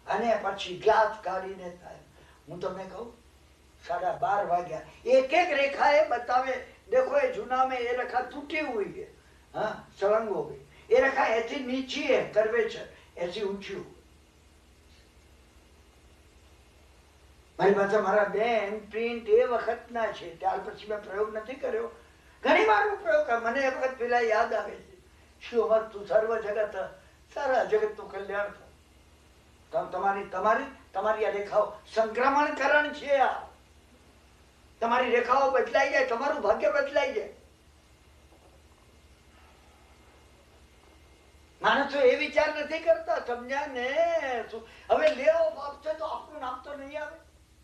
અને પછી ગ્લાસ કાઢીને થાય. હું તમને કહું 12:30 વાગ્યા. एक रेखा है बतावे, देखो ये जूना में ये रेखा टूटी हुई है, हाँ सड़ंग हो गई. ये रेखा ऐसी नीची है, कर्वेचर ऐसी ऊंची हुई. મારી પાસે મારા 2 ઇમ્પ્રિન્ટ એ વખતના છે, ત્યાર પછી મેં પ્રયોગ નથી કર્યો. ઘણી વાર હું પ્રયોગ કર્યો. મને એ વખત પેલા યાદ આવે છે, શું તું સર્વ જગત, સારા જગતનું કલ્યાણ થાય. તમારી આ રેખાઓ સંક્રમણકરણ છે. આ તમારી રેખાઓ બદલાઈ જાય, તમારું ભાગ્ય બદલાઈ જાય. માણસો એ વિચાર નથી કરતા, સમજ્યા ને? હવે લેવો બાપ છે તો આપણું નામ તો નહીં આવે,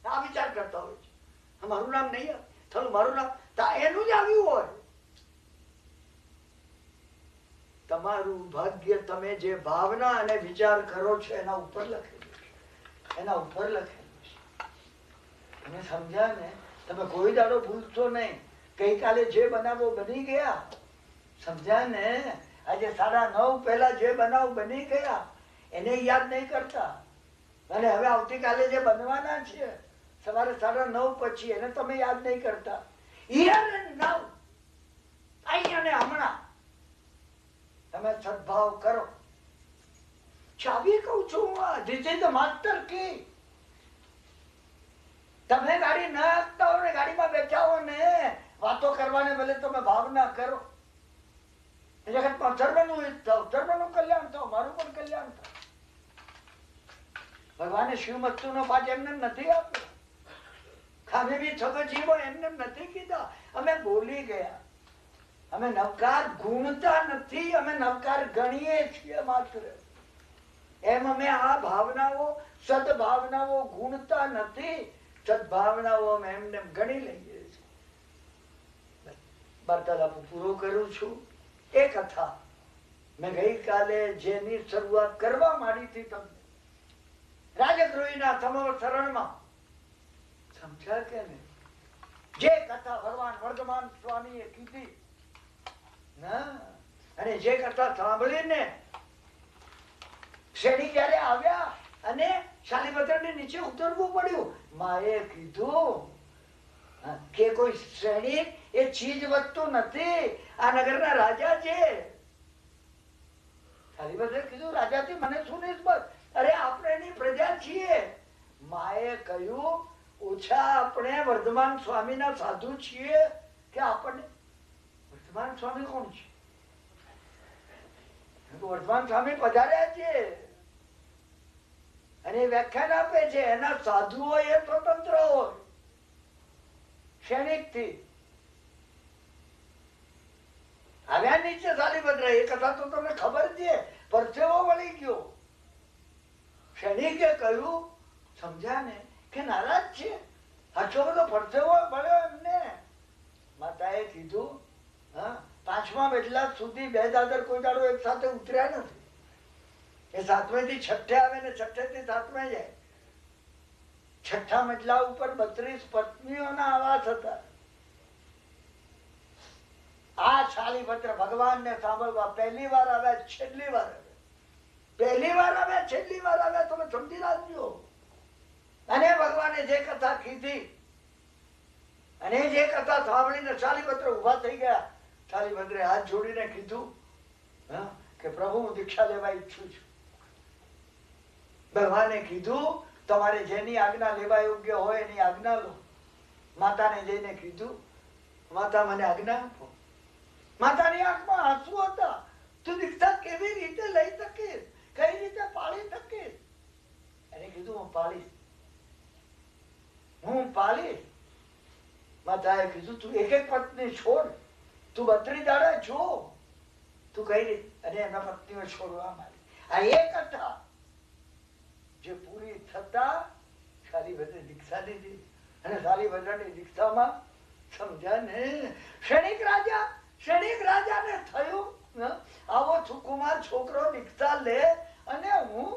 આ વિચાર કરતા હોય છે. મારું નામ નહીં આવે, થોડું મારું નામ એનું જ આવ્યું હોય. તમારું ભાગ્ય તમે જે ભાવના અને વિચાર કરો છો એના ઉપર લખેલું છે, એના ઉપર લખેલું છે. તમે સમજ્યા ને? તમે કોઈ દાડો ભૂલશો નહીં. ગઈકાલે જે બનાવો બની ગયા, સમજ્યા ને? આજે 9:30 પહેલા જે બનાવ બની ગયા એને યાદ નહીં કરતા, અને હવે આવતીકાલે જે બનવાના છે સવારે 9:30 પછી એને તમે યાદ નહીં કરતા. હિયર એન્ડ નાઉ, અહીંયા ને હમણાં તમે સદભાવ કરો. ચાવી કહું છું, this is the master key. તમે ગાડી ના આપતા હો ને, ગાડીમાં બેઠા હો ને, વાતો કરવાને બદલે તમે ભાવના કરો. જગતમાં સર્વનું હિત થાવ, સર્વનું કલ્યાણ થાવ, મારું પણ કલ્યાણ થાવ. ભગવાને શિવમસ્તુનો પાઠ એમને નથી આપ્યો. ખામે બી છગો જીવો એમને નથી કીધા. અમે બોલી ગયા. અમે નવકાર ગુણતા નથી, અમે નવકાર ગણીએ છીએ માત્ર. એમ અમે આ ભાવનાઓ, સદભાવનાઓ ગુણતા નથી. સદભાવનાઓ અમે એમને ગણી લઈએ છીએ. વાર્તાલાપ પૂરો કરું છું. એ કથા મેં ગઈકાલે જેની શરૂઆત કરવા માંડી હતી તમને, રાજગૃહીના સમવસરણમાં, સમજ્યા કે નહીં? જે કથા ભગવાન વર્ધમાન સ્વામીએ કીધી અને જે કથા સાંભળીને શેઠી જયારે આવ્યા અને શાલીપત્રની નીચે ઉતરવું પડ્યું, માએ કીધું કે કોઈ શ્રેણી એ ચીજ વસ્તુ નથી, આ નગરના રાજા છે. શાલીપત્રે કીધું, રાજાથી મને શું નિસ્બત? અરે આપણે એની પ્રજા છીએ. માએ કહ્યું, ઓછા આપણે વર્ધમાન સ્વામીના સાધુ છીએ કે આપણને? વર્ધમાન સ્વામી કોણ છે? વર્ધમાન સ્વામી પધાર્યા છે અને વ્યાખ્યાન આપે છે. એના સાધુઓ એ સ્વતંત્ર હોય ક્ષણિક થી. આવ્યા નીચે શાલીપત્ર, એ કથા તો તમને ખબર છે. પરસેવો વળી ગયો. ક્ષણિકે કહ્યું, સમજ્યા ને, કે નારાજ છે. આટલો બધો પરસેવો મળ્યો એમને. માતાએ કીધું, 5મા બેટલા સુધી 2 દાદર કોઈ દાડો એક સાથે ઉતર્યા નથી. એ 7મે થી 6 આવે ને 6 થી 7મે જાય. 6ઠા મજલા ઉપર 32 પત્નીઓના આવાસ હતા. આ શાલીપત્ર ભગવાન ને સાંભળવા પહેલી વાર આવ્યા, છેલ્લી વાર આવ્યા. પહેલી વાર આવ્યા, છેલ્લી વાર આવ્યા, તમે સમજી રાખજો. અને ભગવાને જે કથા કીધી અને જે કથા સાંભળીને શાલીપત્ર ઉભા થઈ ગયા. શાલીપત્રે હાથ જોડીને કીધું કે પ્રભુ, હું દીક્ષા લેવા ઈચ્છું છું. ભગવાને કીધું, તમારે જેની આજ્ઞા લેવા યોગ્ય હોય એની આજ્ઞા લો. માતાને જઈને કીધું, માતા મને આજ્ઞા આપો. માતાની આંખમાં આંસુ હતા. તું દીક્ષા કેવી રીતે લઈ શકીશ? કઈ રીતે પાળી શકીશ? એને કીધું, હું પાળીશ, હું પાળીશ. માતાએ કીધું, તું એક પત્ની છોડ, તું 32 દાડા જો, તું કઈ રીતે? અને એના પત્નીઓ છોડવા માંડી. આ એક કથા જે પૂરી થતા શાલીપત્રે દીક્ષા લીધી. અને શાલીપત્રની દીક્ષામાં, સમજ્યા ને, ક્ષણિક રાજાને થયું, આવો સુકુમાર છોકરો દીક્ષા લે અને હું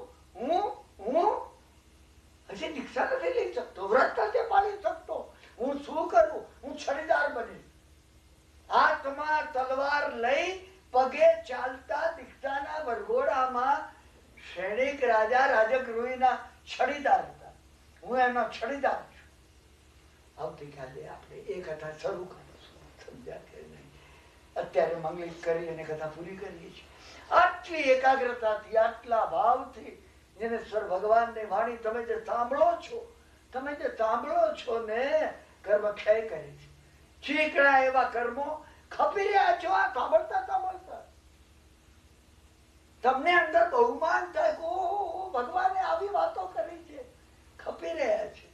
હજી દીક્ષા નથી લઈ શકતો, વ્રત નથી પાળી શકતો. હું શું કરું? હું છડીદાર બની. હાથમાં તલવાર લઈ પગે ચાલતા દીક્ષાના વરઘોડામાં ક્ષણિક રાજા રાજગૃહીના છડીદાર હતા. હું એનો છડીદાર છું. આવતીકાલે આપણે એ કથા શરૂ કરીશું. સમજ્યા કે નહીં? અત્યારે મંગલિત કરી અને કથા પૂરી કરીએ છીએ. આટલી એકાગ્રતાથી, આટલા ભાવથી જેનેશ્વર ભગવાનની વાણી તમે જે સાંભળો છો ને, કર્મ ક્ષય કરે છે. ચીકણા એવા કર્મો ખપી રહ્યા છો. આ સાંભળતા તમને અંદર બહુમાન થાય, ભગવાને આવી વાતો કરી છે. ખપી રહ્યા છે.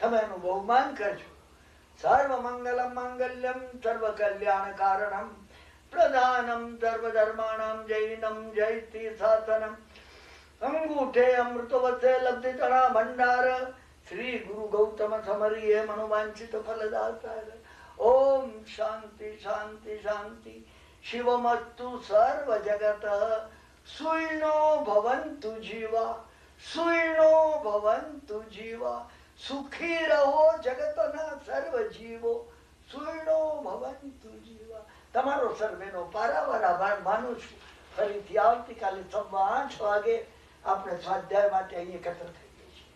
તમે એનું બહુમાન કરજો. સર્વ મંગલમ મંગલ્યમ સર્વ કલ્યાણ કારણમ પ્રધાનમ સર્વ ધર્માણમ જૈનમ જયતિ સાસનમ અંગૂઠે અમૃતવસે લબ્ધિતણા ભંડાર શ્રી ગુરુ ગૌતમ સમરીએ મનોવાંછિત ફલદાતા. ઓમ શાંતિ શાંતિ શાંતિ. શિવમસ્તુ સર્વ જગત સુઈણો ભવંતુ જીવા, સુઈણો ભવંતુ જીવા, સુખી રહો જગતના સર્વ જીવો, સુઈણો ભવંતુ જીવા. તમારો સર્વેનો પારાવાર આભાર માનું છું. ફરીથી આવતીકાલે 8:15 વાગે આપણે સ્વાધ્યાય માટે અહીં એકત્ર થઈએ છીએ.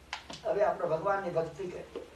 હવે આપણે ભગવાનની ભક્તિ કરીએ.